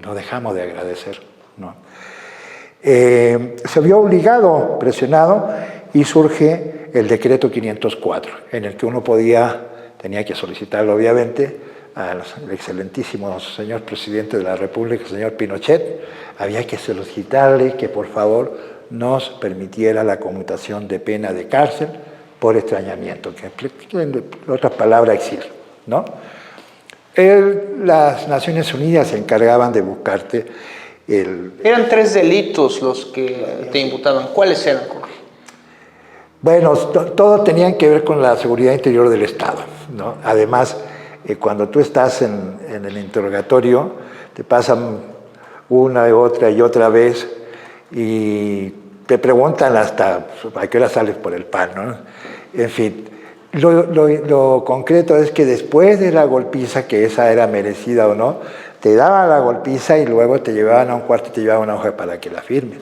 no dejamos de agradecer, ¿no? Se vio obligado, presionado, y surge el decreto 504, en el que uno tenía que solicitarlo obviamente al excelentísimo señor presidente de la República, el señor Pinochet, había que solicitarle que por favor nos permitiera la conmutación de pena de cárcel por extrañamiento, que en otras palabras exilio, ¿no? Las Naciones Unidas se encargaban de buscarte Eran 3 delitos los que te imputaban. ¿Cuáles eran, Jorge? Bueno, todos tenían que ver con la seguridad interior del Estado, ¿no? Además, cuando tú estás en el interrogatorio, te pasan una y otra vez y te preguntan hasta a qué hora sales por el pan, ¿no? En fin, lo concreto es que después de la golpiza, que esa era merecida o no, te daban la golpiza y luego te llevaban a un cuarto y te llevaban una hoja para que la firmes.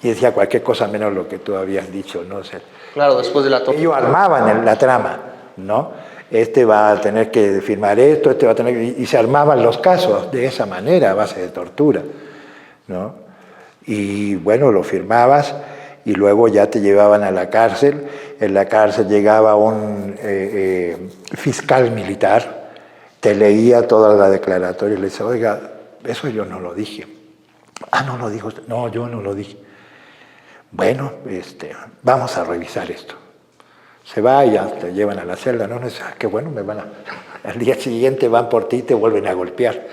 Y decía cualquier cosa menos lo que tú habías dicho, ¿no? O sea, claro, después de la tortura. Ellos armaban la trama, ¿no? Este va a tener que firmar esto, este va a tener que... Y se armaban los casos de esa manera, a base de tortura, ¿no? Y bueno, lo firmabas y luego ya te llevaban a la cárcel. En la cárcel llegaba un fiscal militar, te leía toda la declaratoria y le decía, oiga, eso yo no lo dije. Ah, ¿no lo dijo usted? No, yo no lo dije. Bueno, vamos a revisar esto. Se va y ya te llevan a la celda, ¿no? Qué bueno, al día siguiente van por ti y te vuelven a golpear,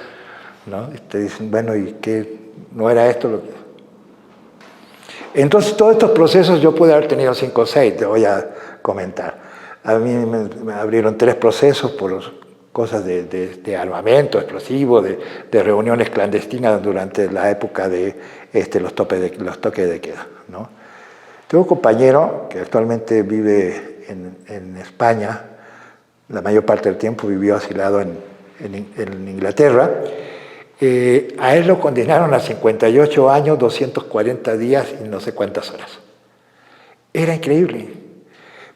¿no? Y te dicen, bueno, ¿y qué? ¿No era esto lo que...? Entonces, todos estos procesos yo pude haber tenido 5 o 6, te voy a comentar. A mí me abrieron 3 procesos por cosas de armamento explosivo, de reuniones clandestinas durante la época de los toques de queda, ¿no? Tengo un compañero que actualmente vive en España, la mayor parte del tiempo vivió asilado en Inglaterra. A él lo condenaron a 58 años, 240 días y no sé cuántas horas. Era increíble.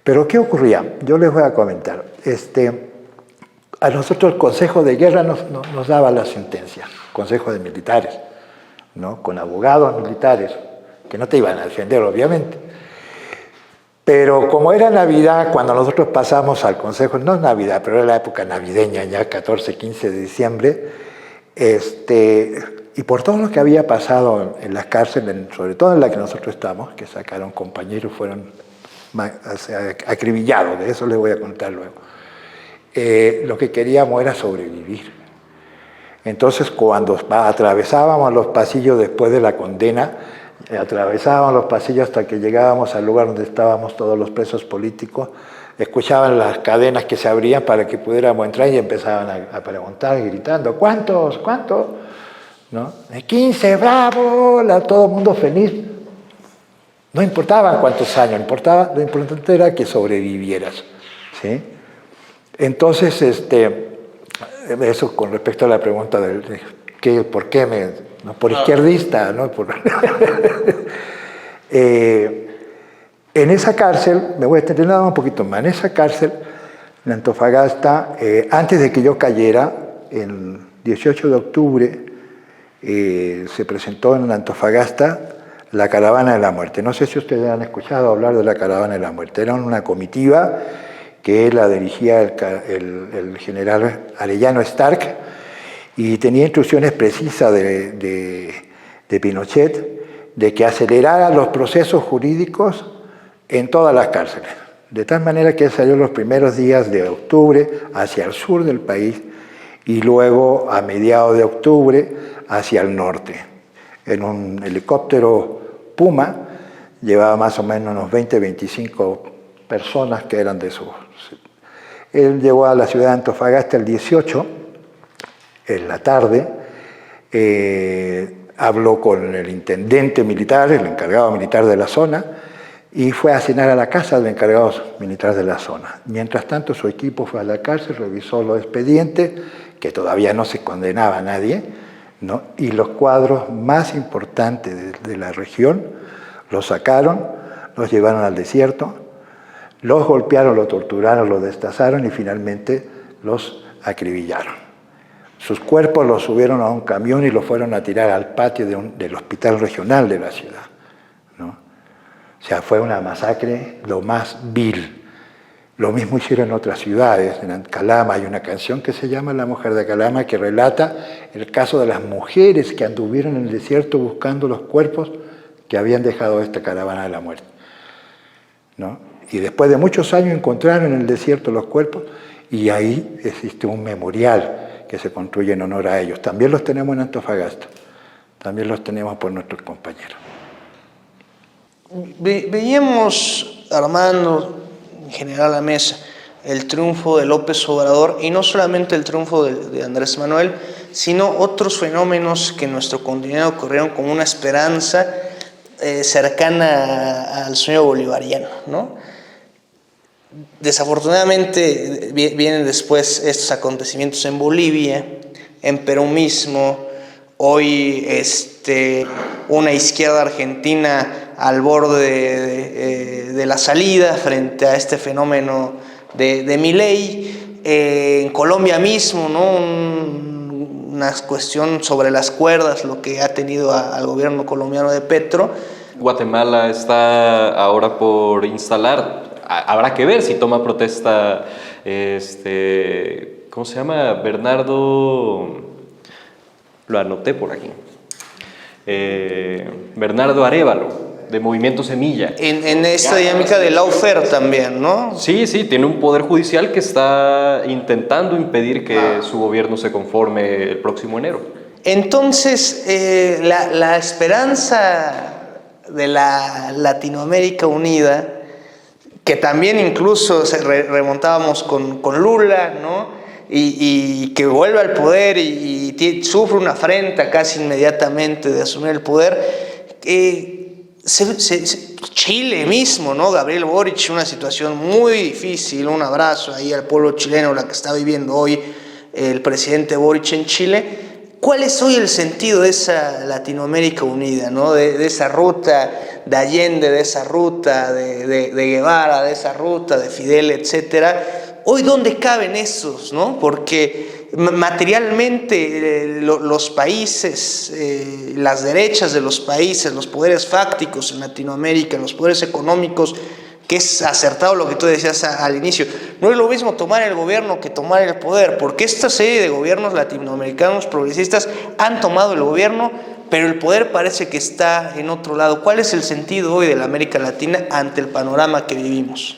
Pero ¿qué ocurría? Yo les voy a comentar. A nosotros el Consejo de Guerra nos daba la sentencia, Consejo de Militares, ¿no? Con abogados militares, que no te iban a defender, obviamente. Pero como era Navidad, cuando nosotros pasamos al Consejo, no es Navidad, pero era la época navideña, ya 14, 15 de diciembre, y por todo lo que había pasado en las cárceles, sobre todo en la que nosotros estamos, que sacaron compañeros, fueron acribillados, de eso les voy a contar luego. Lo que queríamos era sobrevivir. Entonces, cuando atravesábamos los pasillos después de la condena, atravesábamos los pasillos hasta que llegábamos al lugar donde estábamos todos los presos políticos, escuchaban las cadenas que se abrían para que pudiéramos entrar y empezaban a preguntar, gritando, ¿cuántos? ¿Cuántos? ¿No? 15, bravo, todo el mundo feliz. No importaba cuántos años, lo importante era que sobrevivieras, ¿sí? Entonces, eso con respecto a la pregunta ¿por qué no, por izquierdista, ¿no? En esa cárcel, me voy a extender nada un poquito más, en esa cárcel, en Antofagasta, antes de que yo cayera, el 18 de octubre, se presentó en Antofagasta la Caravana de la Muerte. No sé si ustedes han escuchado hablar de la Caravana de la Muerte. Era una comitiva que la dirigía el general Arellano Stark y tenía instrucciones precisas de Pinochet de que acelerara los procesos jurídicos en todas las cárceles. De tal manera que salió los primeros días de octubre hacia el sur del país y luego a mediados de octubre hacia el norte. En un helicóptero Puma llevaba más o menos unos 20-25 personas que eran de su... Él llegó a la ciudad de Antofagasta el 18, en la tarde, habló con el intendente militar, el encargado militar de la zona, y fue a cenar a la casa del encargado militar de la zona. Mientras tanto, su equipo fue a la cárcel, revisó los expedientes, que todavía no se condenaba a nadie, ¿no? Y los cuadros más importantes de la región los sacaron, los llevaron al desierto, los golpearon, los torturaron, los destazaron y finalmente los acribillaron. Sus cuerpos los subieron a un camión y los fueron a tirar al patio del hospital regional de la ciudad, ¿no? O sea, fue una masacre lo más vil. Lo mismo hicieron en otras ciudades. En Calama hay una canción que se llama La mujer de Calama, que relata el caso de las mujeres que anduvieron en el desierto buscando los cuerpos que habían dejado esta caravana de la muerte, ¿no? Y después de muchos años encontraron en el desierto los cuerpos y ahí existe un memorial que se construye en honor a ellos. También los tenemos en Antofagasta, también los tenemos por nuestros compañeros. Veíamos, Armando, en general la mesa, el triunfo de López Obrador, y no solamente el triunfo de Andrés Manuel, sino otros fenómenos que en nuestro continente ocurrieron como una esperanza cercana al sueño bolivariano, ¿no? Desafortunadamente vienen después estos acontecimientos en Bolivia, en Perú mismo, hoy una izquierda argentina al borde de la salida frente a este fenómeno de Milei, en Colombia mismo, ¿no? Una cuestión sobre las cuerdas, lo que ha tenido al gobierno colombiano de Petro. Guatemala está ahora por instalar, habrá que ver si toma protesta, ¿cómo se llama? Bernardo, lo anoté por aquí, Bernardo Arévalo, de Movimiento Semilla. En esta dinámica de lawfare también, ¿no? Sí, tiene un poder judicial que está intentando impedir que su gobierno se conforme el próximo enero. Entonces, la esperanza de la Latinoamérica unida, que también incluso remontábamos con Lula, ¿no? Y que vuelve al poder y sufre una afrenta casi inmediatamente de asumir el poder. Chile mismo, ¿no? Gabriel Boric, una situación muy difícil, un abrazo ahí al pueblo chileno, la que está viviendo hoy el presidente Boric en Chile. ¿Cuál es hoy el sentido de esa Latinoamérica unida, ¿no? De esa ruta de Allende, de esa ruta de Guevara, de esa ruta de Fidel, etcétera? Hoy, ¿dónde caben esos, no? Porque materialmente los países, las derechas de los países, los poderes fácticos en Latinoamérica, los poderes económicos, que es acertado lo que tú decías al inicio, no es lo mismo tomar el gobierno que tomar el poder, porque esta serie de gobiernos latinoamericanos progresistas han tomado el gobierno, pero el poder parece que está en otro lado. ¿Cuál es el sentido hoy de la América Latina ante el panorama que vivimos?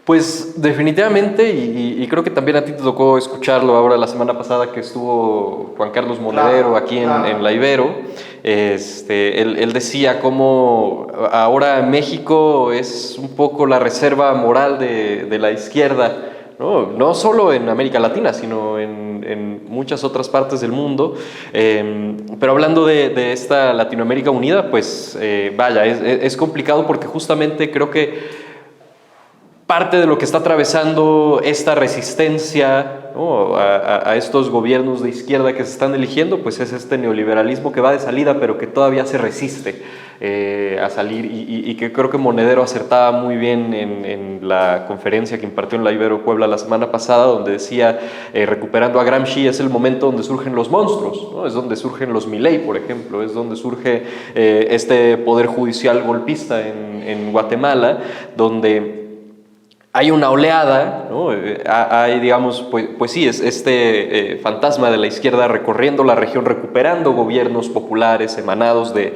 Pues definitivamente, y creo que también a ti te tocó escucharlo ahora la semana pasada que estuvo Juan Carlos Monedero aquí en la Ibero. Él decía cómo ahora México es un poco la reserva moral de la izquierda, no solo en América Latina, sino en muchas otras partes del mundo. Pero hablando de esta Latinoamérica unida, pues vaya, es complicado porque justamente creo que parte de lo que está atravesando esta resistencia, ¿no? a estos gobiernos de izquierda que se están eligiendo, pues es este neoliberalismo que va de salida, pero que todavía se resiste a salir, y que creo que Monedero acertaba muy bien en la conferencia que impartió en la Ibero Puebla la semana pasada, donde decía, recuperando a Gramsci, es el momento donde surgen los monstruos, ¿no? Es donde surgen los Milei, por ejemplo, es donde surge este poder judicial golpista en Guatemala, donde hay una oleada, ¿no? Hay, digamos, pues sí, es este fantasma de la izquierda recorriendo la región, recuperando gobiernos populares emanados de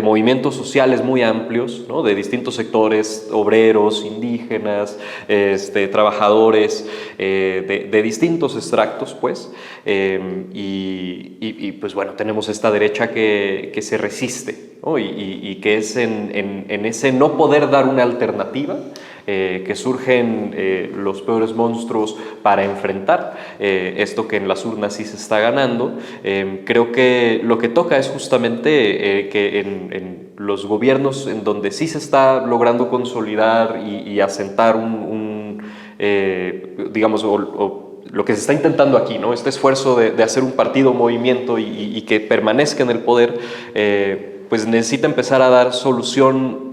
movimientos sociales muy amplios, ¿no? De distintos sectores, obreros, indígenas, trabajadores, de distintos extractos, pues, y pues bueno, tenemos esta derecha que se resiste, ¿no? Y que es en ese no poder dar una alternativa, que surgen los peores monstruos para enfrentar esto que en las urnas sí se está ganando. Creo que lo que toca es justamente que en los gobiernos en donde sí se está logrando consolidar y asentar digamos, lo que se está intentando aquí, ¿no? Este esfuerzo de hacer un partido, un movimiento y que permanezca en el poder, pues necesita empezar a dar solución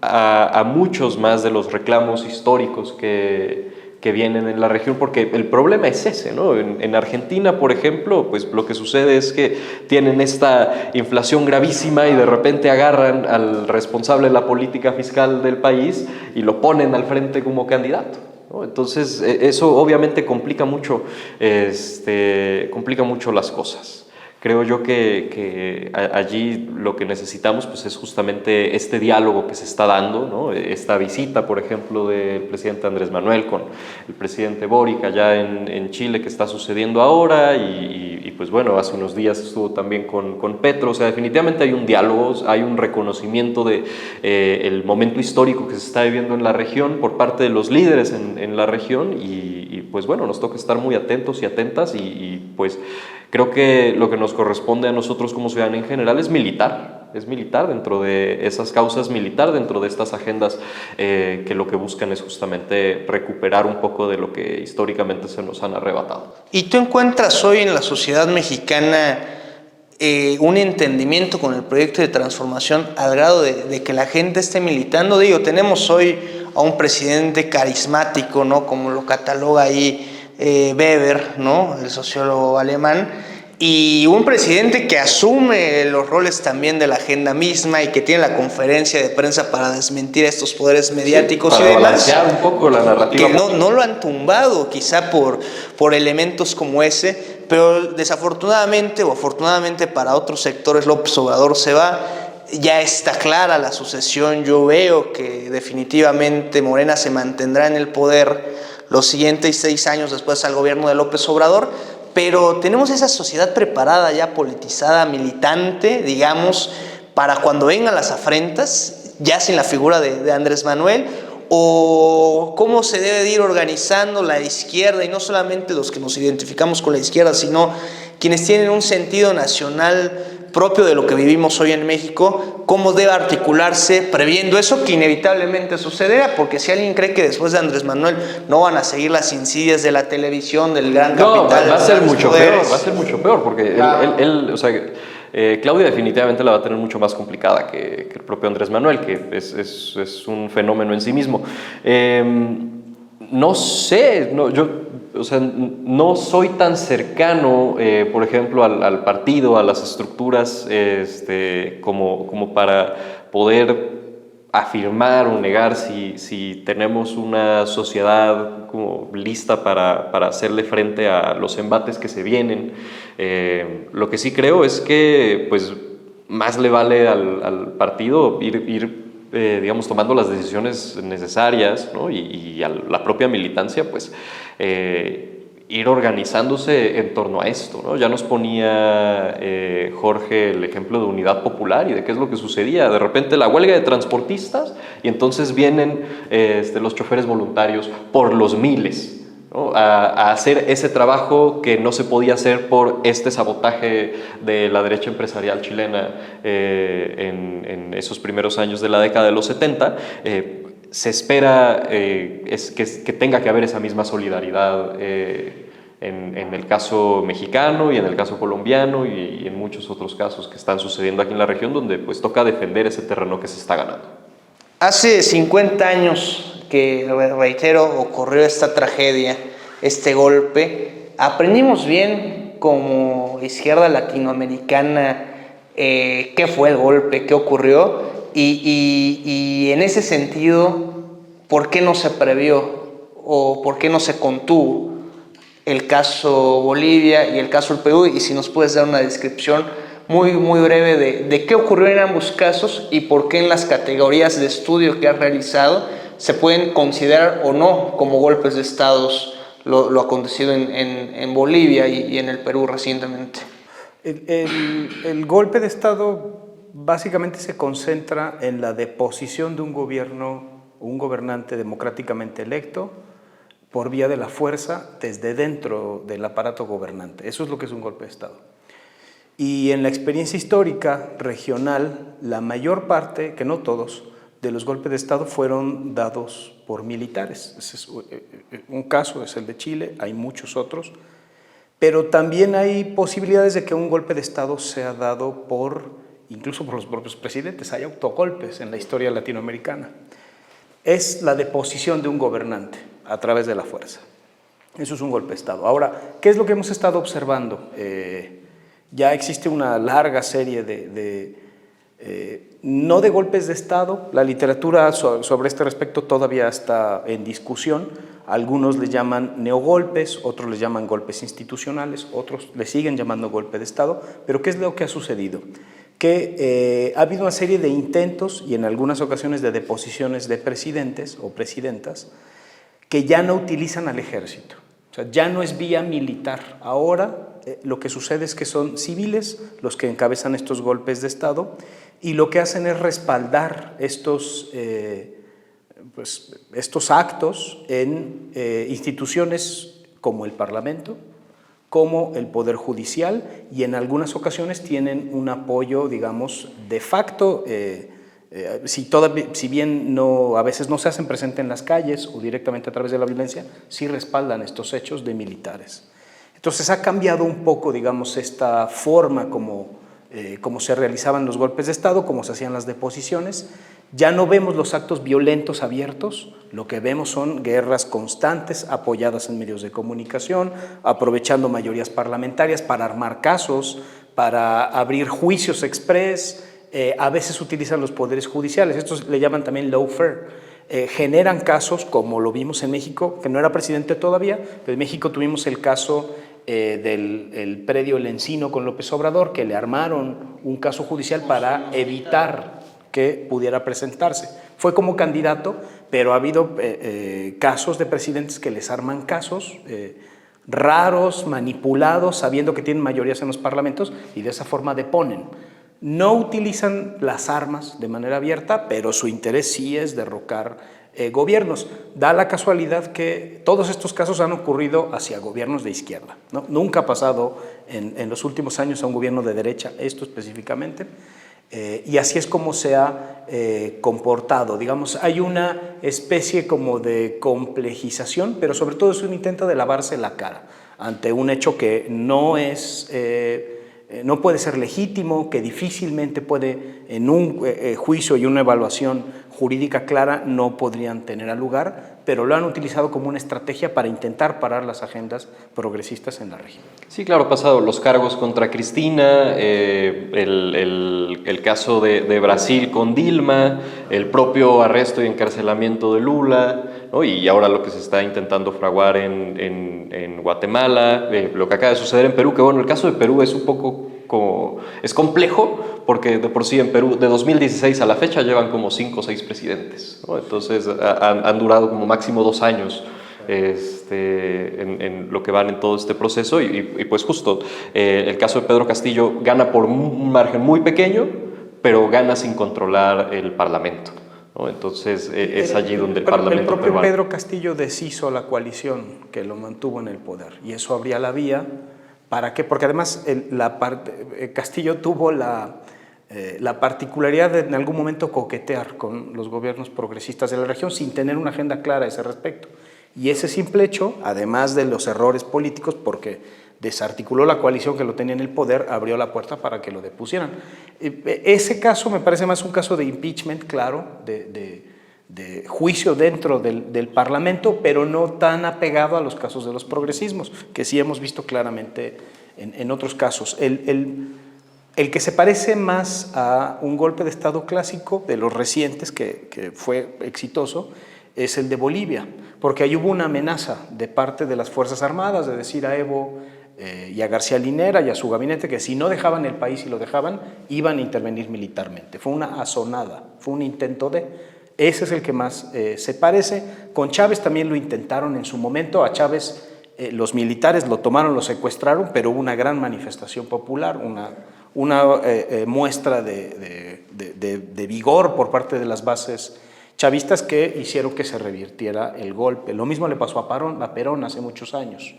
a muchos más de los reclamos históricos que vienen en la región, porque el problema es ese, ¿no? En Argentina, por ejemplo, pues lo que sucede es que tienen esta inflación gravísima y de repente agarran al responsable de la política fiscal del país y lo ponen al frente como candidato, ¿no? Entonces, eso obviamente complica mucho las cosas. Creo yo que allí lo que necesitamos pues, es justamente este diálogo que se está dando, ¿no? Esta visita, por ejemplo, del presidente Andrés Manuel con el presidente Boric allá en Chile que está sucediendo ahora y pues bueno, hace unos días estuvo también con Petro. O sea, definitivamente hay un diálogo, hay un reconocimiento de el momento histórico que se está viviendo en la región por parte de los líderes en la región y pues bueno, nos toca estar muy atentos y atentas y pues creo que lo que nos corresponde a nosotros como ciudadanía en general es militar dentro de esas causas, militar dentro de estas agendas que lo que buscan es justamente recuperar un poco de lo que históricamente se nos han arrebatado. ¿Y tú encuentras hoy en la sociedad mexicana un entendimiento con el proyecto de transformación al grado de que la gente esté militando? Digo, tenemos hoy a un presidente carismático, ¿no? Como lo cataloga ahí Weber, ¿no? El sociólogo alemán, y un presidente que asume los roles también de la agenda misma y que tiene la conferencia de prensa para desmentir a estos poderes mediáticos, sí, y demás, balancear un poco la narrativa. Que no lo han tumbado quizá por elementos como ese, pero desafortunadamente o afortunadamente para otros sectores López Obrador se va. Ya está clara la sucesión. Yo veo que definitivamente Morena se mantendrá en el poder los siguientes 6 años después al gobierno de López Obrador, pero tenemos esa sociedad preparada, ya politizada, militante, digamos, para cuando vengan las afrentas, ya sin la figura de Andrés Manuel, o cómo se debe de ir organizando la izquierda, y no solamente los que nos identificamos con la izquierda, sino quienes tienen un sentido nacional propio de lo que vivimos hoy en México, cómo debe articularse previendo eso que inevitablemente sucederá, porque si alguien cree que después de Andrés Manuel no van a seguir las insidias de la televisión, del gran capital, va a ser mucho poderes. peor, va a ser mucho peor, porque o sea, Claudia definitivamente la va a tener mucho más complicada que el propio Andrés Manuel, que es un fenómeno en sí mismo. No sé, o sea, no soy tan cercano, por ejemplo, al partido, a las estructuras, como para poder afirmar o negar si tenemos una sociedad como lista para hacerle frente a los embates que se vienen. Lo que sí creo es que pues, más le vale al partido ir digamos, tomando las decisiones necesarias, ¿no? y a la propia militancia, pues, ir organizándose en torno a esto, ¿no? Ya nos ponía Jorge el ejemplo de Unidad Popular y de qué es lo que sucedía. De repente la huelga de transportistas y entonces vienen los choferes voluntarios por los miles, ¿no? a hacer ese trabajo que no se podía hacer por este sabotaje de la derecha empresarial chilena en esos primeros años de la década de los 70. Se espera que tenga que haber esa misma solidaridad en el caso mexicano y en el caso colombiano y en muchos otros casos que están sucediendo aquí en la región, donde pues toca defender ese terreno que se está ganando. Hace 50 años que, reitero, ocurrió esta tragedia, este golpe. Aprendimos bien como izquierda latinoamericana qué fue el golpe, qué ocurrió y en ese sentido, ¿por qué no se previó o por qué no se contuvo el caso Bolivia y el caso del Perú? Y si nos puedes dar una descripción muy breve de qué ocurrió en ambos casos y por qué en las categorías de estudio que has realizado se pueden considerar o no como golpes de estados lo acontecido en Bolivia y en el Perú recientemente. El golpe de estado básicamente se concentra en la deposición de un gobierno un gobernante democráticamente electo por vía de la fuerza desde dentro del aparato gobernante. Eso es lo que es un golpe de Estado. Y en la experiencia histórica regional, la mayor parte, que no todos, de los golpes de Estado fueron dados por militares. Ese es un caso es el de Chile, hay muchos otros, pero también hay posibilidades de que un golpe de Estado sea dado incluso por los propios presidentes. Hay autogolpes en la historia latinoamericana. Es la deposición de un gobernante a través de la fuerza. Eso es un golpe de Estado. Ahora, ¿qué es lo que hemos estado observando? Ya existe una larga serie no de golpes de Estado. La literatura sobre este respecto todavía está en discusión. Algunos le llaman neogolpes, otros le llaman golpes institucionales, otros le siguen llamando golpe de Estado. Pero ¿qué es lo que ha sucedido? Que ha habido una serie de intentos y en algunas ocasiones de deposiciones de presidentes o presidentas que ya no utilizan al ejército. O sea, ya no es vía militar. Ahora lo que sucede es que son civiles los que encabezan estos golpes de Estado y lo que hacen es respaldar estos actos en instituciones como el Parlamento, como el Poder Judicial, y en algunas ocasiones tienen un apoyo, digamos, de facto, si bien a veces no se hacen presentes en las calles o directamente a través de la violencia, sí respaldan estos hechos de militares. Entonces ha cambiado un poco, digamos, esta forma como se realizaban los golpes de Estado, como se hacían las deposiciones. Ya no vemos los actos violentos abiertos, lo que vemos son guerras constantes apoyadas en medios de comunicación, aprovechando mayorías parlamentarias para armar casos, para abrir juicios express. A veces utilizan los poderes judiciales, estos le llaman también lawfare. Generan casos como lo vimos en México, que no era presidente todavía, pero en México tuvimos el caso del predio El Encino con López Obrador, que le armaron un caso judicial para evitar que pudiera presentarse. Fue como candidato, pero ha habido casos de presidentes que les arman casos raros, manipulados, sabiendo que tienen mayorías en los parlamentos y de esa forma deponen. No utilizan las armas de manera abierta, pero su interés sí es derrocar gobiernos. Da la casualidad que todos estos casos han ocurrido hacia gobiernos de izquierda, ¿no? Nunca ha pasado en los últimos años a un gobierno de derecha, esto específicamente. Y así es como se ha comportado. Digamos, hay una especie como de complejización, pero sobre todo es un intento de lavarse la cara ante un hecho que no puede ser legítimo, que difícilmente puede, en un juicio y una evaluación jurídica clara, no podrían tener lugar, pero lo han utilizado como una estrategia para intentar parar las agendas progresistas en la región. Sí, claro, ha pasado los cargos contra Cristina, el caso de Brasil con Dilma, el propio arresto y encarcelamiento de Lula, ¿no? Y ahora lo que se está intentando fraguar en Guatemala, lo que acaba de suceder en Perú, que bueno, el caso de Perú es un poco es complejo, porque de por sí en Perú de 2016 a la fecha llevan como 5 o 6 presidentes, ¿no? Entonces han durado como máximo 2 años en lo que van en todo este proceso y pues justo el caso de Pedro Castillo gana por un margen muy pequeño, pero gana sin controlar el Parlamento, ¿no? Entonces es allí donde el Parlamento el propio peruano. Pedro Castillo deshizo la coalición que lo mantuvo en el poder y eso abría la vía. ¿Para qué? Porque además Castillo tuvo la particularidad de en algún momento coquetear con los gobiernos progresistas de la región sin tener una agenda clara a ese respecto. Y ese simple hecho, además de los errores políticos, porque desarticuló la coalición que lo tenía en el poder, abrió la puerta para que lo depusieran. Ese caso me parece más un caso de impeachment, claro, de juicio dentro del Parlamento, pero no tan apegado a los casos de los progresismos, que sí hemos visto claramente en otros casos. El que se parece más a un golpe de Estado clásico de los recientes, que fue exitoso, es el de Bolivia, porque ahí hubo una amenaza de parte de las Fuerzas Armadas de decir a Evo y a García Linera y a su gabinete que si no dejaban el país y lo dejaban, iban a intervenir militarmente. Fue una azonada, fue un intento de... Ese es el que más se parece. Con Chávez también lo intentaron en su momento. A Chávez los militares lo tomaron, lo secuestraron, pero hubo una gran manifestación popular, una muestra de vigor por parte de las bases chavistas que hicieron que se revirtiera el golpe. Lo mismo le pasó a Perón hace muchos años.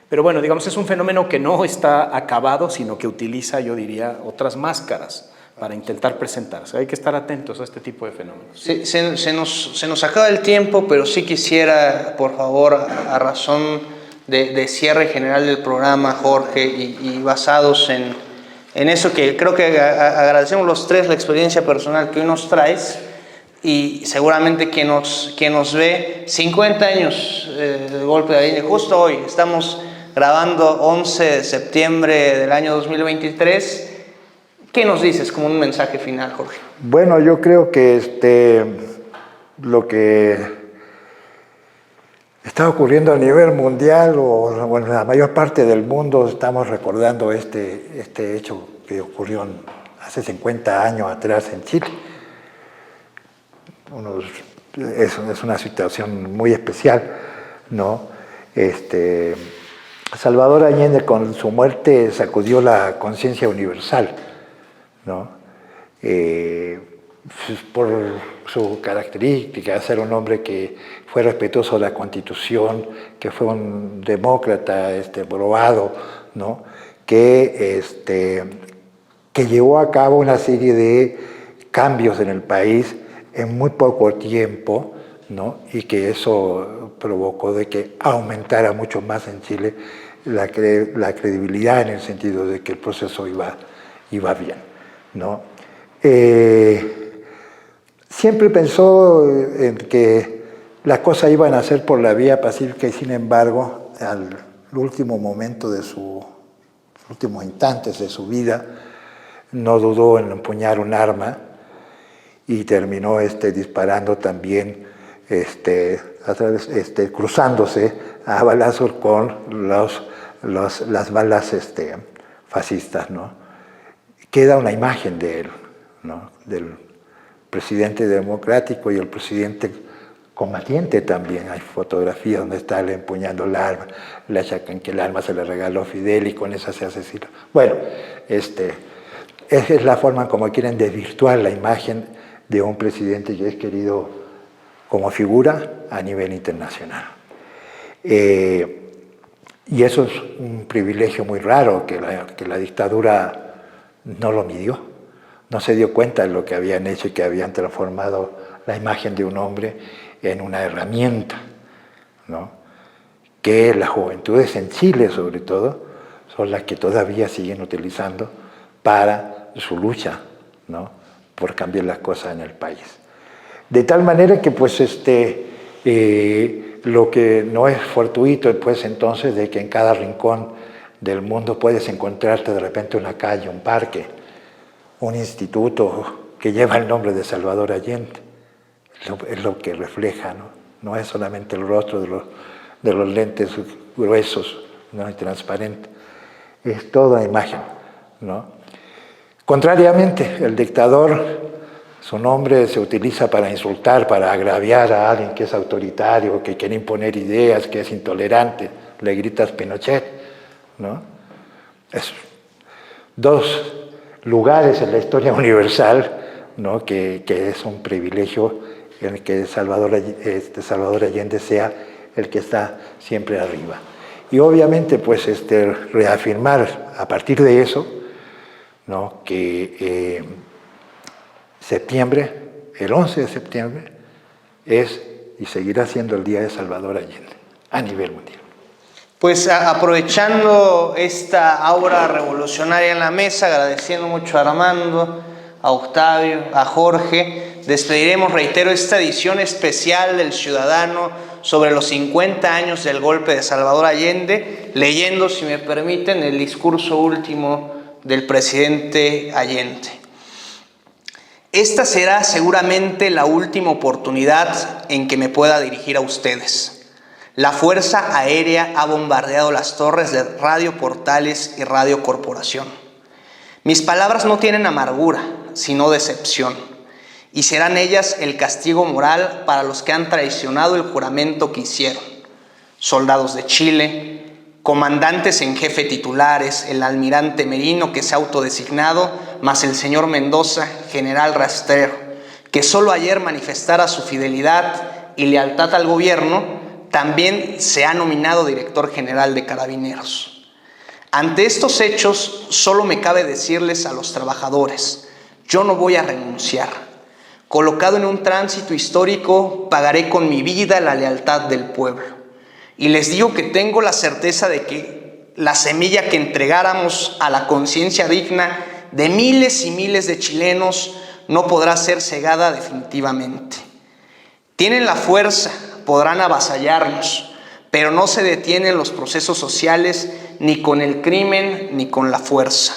Pero bueno, digamos, es un fenómeno que no está acabado, sino que utiliza, yo diría, otras máscaras para intentar presentarse. Hay que estar atentos a este tipo de fenómenos. Sí, se nos acaba el tiempo, pero sí quisiera, por favor, a razón de cierre general del programa, Jorge, y basados en eso que creo que agradecemos los tres, la experiencia personal que hoy nos traes, y seguramente quien nos ve, 50 años del golpe de Allende, justo hoy, estamos grabando 11 de septiembre del año 2023. ¿Qué nos dices como un mensaje final, Jorge? Bueno, yo creo que lo que está ocurriendo a nivel mundial o en la mayor parte del mundo, estamos recordando este hecho que ocurrió hace 50 años atrás en Chile. Es una situación muy especial, ¿no? Salvador Allende, con su muerte, sacudió la conciencia universal, ¿no? Por su característica, ser un hombre que fue respetuoso de la Constitución, que fue un demócrata probado, ¿no? Que llevó a cabo una serie de cambios en el país en muy poco tiempo, ¿no? Y que eso provocó de que aumentara mucho más en Chile la credibilidad, en el sentido de que el proceso iba bien, ¿no? Siempre pensó en que las cosas iban a ser por la vía pacífica, y sin embargo, al último momento de sus últimos instantes de su vida, no dudó en empuñar un arma y terminó disparando también, cruzándose a balazos con las balas fascistas, ¿no? Queda una imagen de él, ¿no? Del presidente democrático y el presidente combatiente también. Hay fotografías donde está él empuñando el arma, le achacan que el arma se le regaló a Fidel y con esa se asesina. Bueno, esa es la forma como quieren desvirtuar la imagen de un presidente que es querido como figura a nivel internacional. Y eso es un privilegio muy raro que la dictadura no lo midió, no se dio cuenta de lo que habían hecho y que habían transformado la imagen de un hombre en una herramienta, ¿no? Que las juventudes en Chile, sobre todo, son las que todavía siguen utilizando para su lucha, ¿no? Por cambiar las cosas en el país. De tal manera que, pues, lo que no es fortuito, pues, entonces, de que en cada rincón del mundo puedes encontrarte de repente una calle, un parque, un instituto que lleva el nombre de Salvador Allende. Es lo que refleja, ¿no? No es solamente el rostro de los lentes gruesos, ¿no? Y transparentes. Es toda imagen, ¿no? Contrariamente, el dictador, su nombre se utiliza para insultar, para agraviar a alguien que es autoritario, que quiere imponer ideas, que es intolerante. Le gritas Pinochet, ¿no? Es dos lugares en la historia universal, ¿no? que es un privilegio en el que Salvador Allende sea el que está siempre arriba. Y obviamente, pues, reafirmar a partir de eso, ¿no? Que el 11 de septiembre es y seguirá siendo el Día de Salvador Allende a nivel mundial. Pues aprovechando esta aura revolucionaria en la mesa, agradeciendo mucho a Armando, a Octavio, a Jorge, despediremos, reitero, esta edición especial del Ciudadano sobre los 50 años del golpe de Salvador Allende, leyendo, si me permiten, el discurso último del presidente Allende. Esta será seguramente la última oportunidad en que me pueda dirigir a ustedes. La Fuerza Aérea ha bombardeado las torres de Radio Portales y Radio Corporación. Mis palabras no tienen amargura, sino decepción, y serán ellas el castigo moral para los que han traicionado el juramento que hicieron. Soldados de Chile, comandantes en jefe titulares, el almirante Merino, que se ha autodesignado, más el señor Mendoza, general rastrero, que solo ayer manifestara su fidelidad y lealtad al gobierno, también se ha nominado director general de Carabineros. Ante estos hechos, solo me cabe decirles a los trabajadores: yo no voy a renunciar. Colocado en un tránsito histórico, pagaré con mi vida la lealtad del pueblo. Y les digo que tengo la certeza de que la semilla que entregáramos a la conciencia digna de miles y miles de chilenos no podrá ser cegada definitivamente. Tienen la fuerza, podrán avasallarnos, pero no se detienen los procesos sociales ni con el crimen ni con la fuerza.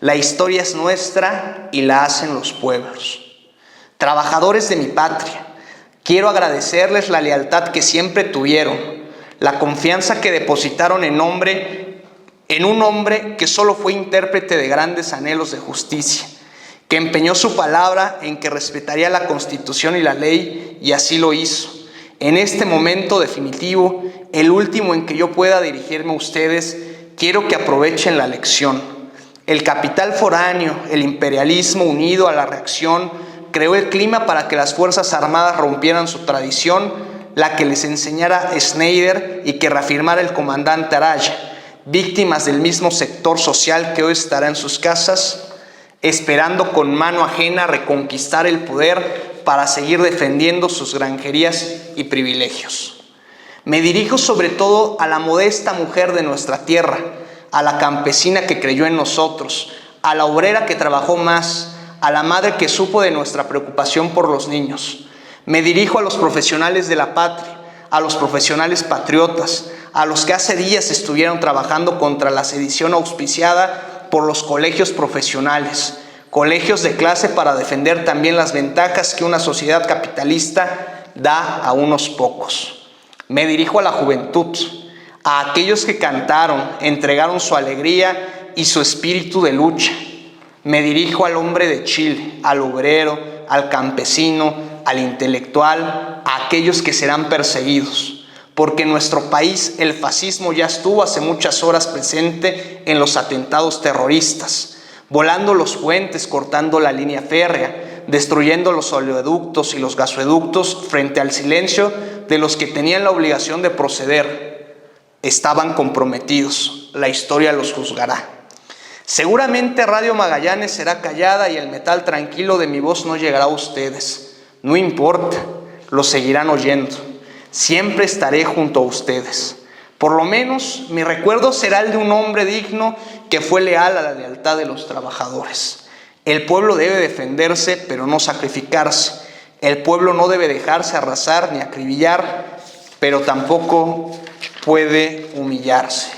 La historia es nuestra y la hacen los pueblos. Trabajadores de mi patria, quiero agradecerles la lealtad que siempre tuvieron, la confianza que depositaron en un hombre que solo fue intérprete de grandes anhelos de justicia, que empeñó su palabra en que respetaría la Constitución y la ley, y así lo hizo. En este momento definitivo, el último en que yo pueda dirigirme a ustedes, quiero que aprovechen la lección. El capital foráneo, el imperialismo unido a la reacción, creó el clima para que las Fuerzas Armadas rompieran su tradición, la que les enseñara Schneider y que reafirmara el comandante Araya, víctimas del mismo sector social que hoy estará en sus casas, esperando con mano ajena reconquistar el poder para seguir defendiendo sus granjerías y privilegios. Me dirijo sobre todo a la modesta mujer de nuestra tierra, a la campesina que creyó en nosotros, a la obrera que trabajó más, a la madre que supo de nuestra preocupación por los niños. Me dirijo a los profesionales de la patria, a los profesionales patriotas, a los que hace días estuvieron trabajando contra la sedición auspiciada por los colegios profesionales, colegios de clase para defender también las ventajas que una sociedad capitalista da a unos pocos. Me dirijo a la juventud, a aquellos que cantaron, entregaron su alegría y su espíritu de lucha. Me dirijo al hombre de Chile, al obrero, al campesino, al intelectual, a aquellos que serán perseguidos, porque en nuestro país el fascismo ya estuvo hace muchas horas presente en los atentados terroristas, volando los puentes, cortando la línea férrea, destruyendo los oleoductos y los gasoductos frente al silencio de los que tenían la obligación de proceder. Estaban comprometidos, la historia los juzgará. Seguramente Radio Magallanes será callada y el metal tranquilo de mi voz no llegará a ustedes. No importa, lo seguirán oyendo. Siempre estaré junto a ustedes. Por lo menos mi recuerdo será el de un hombre digno que fue leal a la lealtad de los trabajadores. El pueblo debe defenderse, pero no sacrificarse. El pueblo no debe dejarse arrasar ni acribillar, pero tampoco puede humillarse.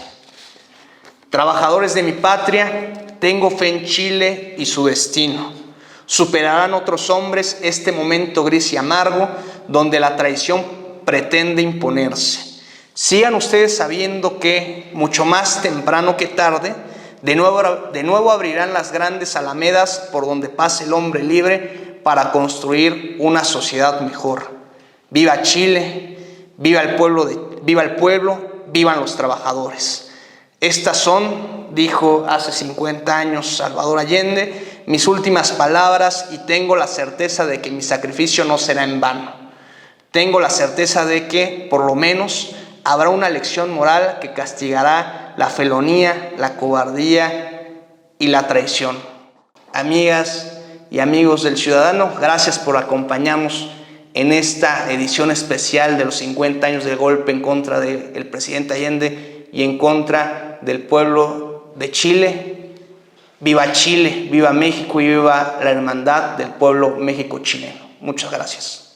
Trabajadores de mi patria, tengo fe en Chile y su destino. Superarán otros hombres este momento gris y amargo donde la traición pretende imponerse. Sigan ustedes sabiendo que, mucho más temprano que tarde, de nuevo abrirán las grandes alamedas por donde pase el hombre libre para construir una sociedad mejor. ¡Viva Chile! ¡Viva el pueblo! ¡Vivan los trabajadores! Estas son, dijo hace 50 años Salvador Allende, mis últimas palabras, y tengo la certeza de que mi sacrificio no será en vano. Tengo la certeza de que, por lo menos, habrá una lección moral que castigará la felonía, la cobardía y la traición. Amigas y amigos del Ciudadano, gracias por acompañarnos en esta edición especial de los 50 años del golpe en contra del presidente Allende y en contra del pueblo de Chile. Viva Chile, viva México y viva la hermandad del pueblo México-chileno. Muchas gracias.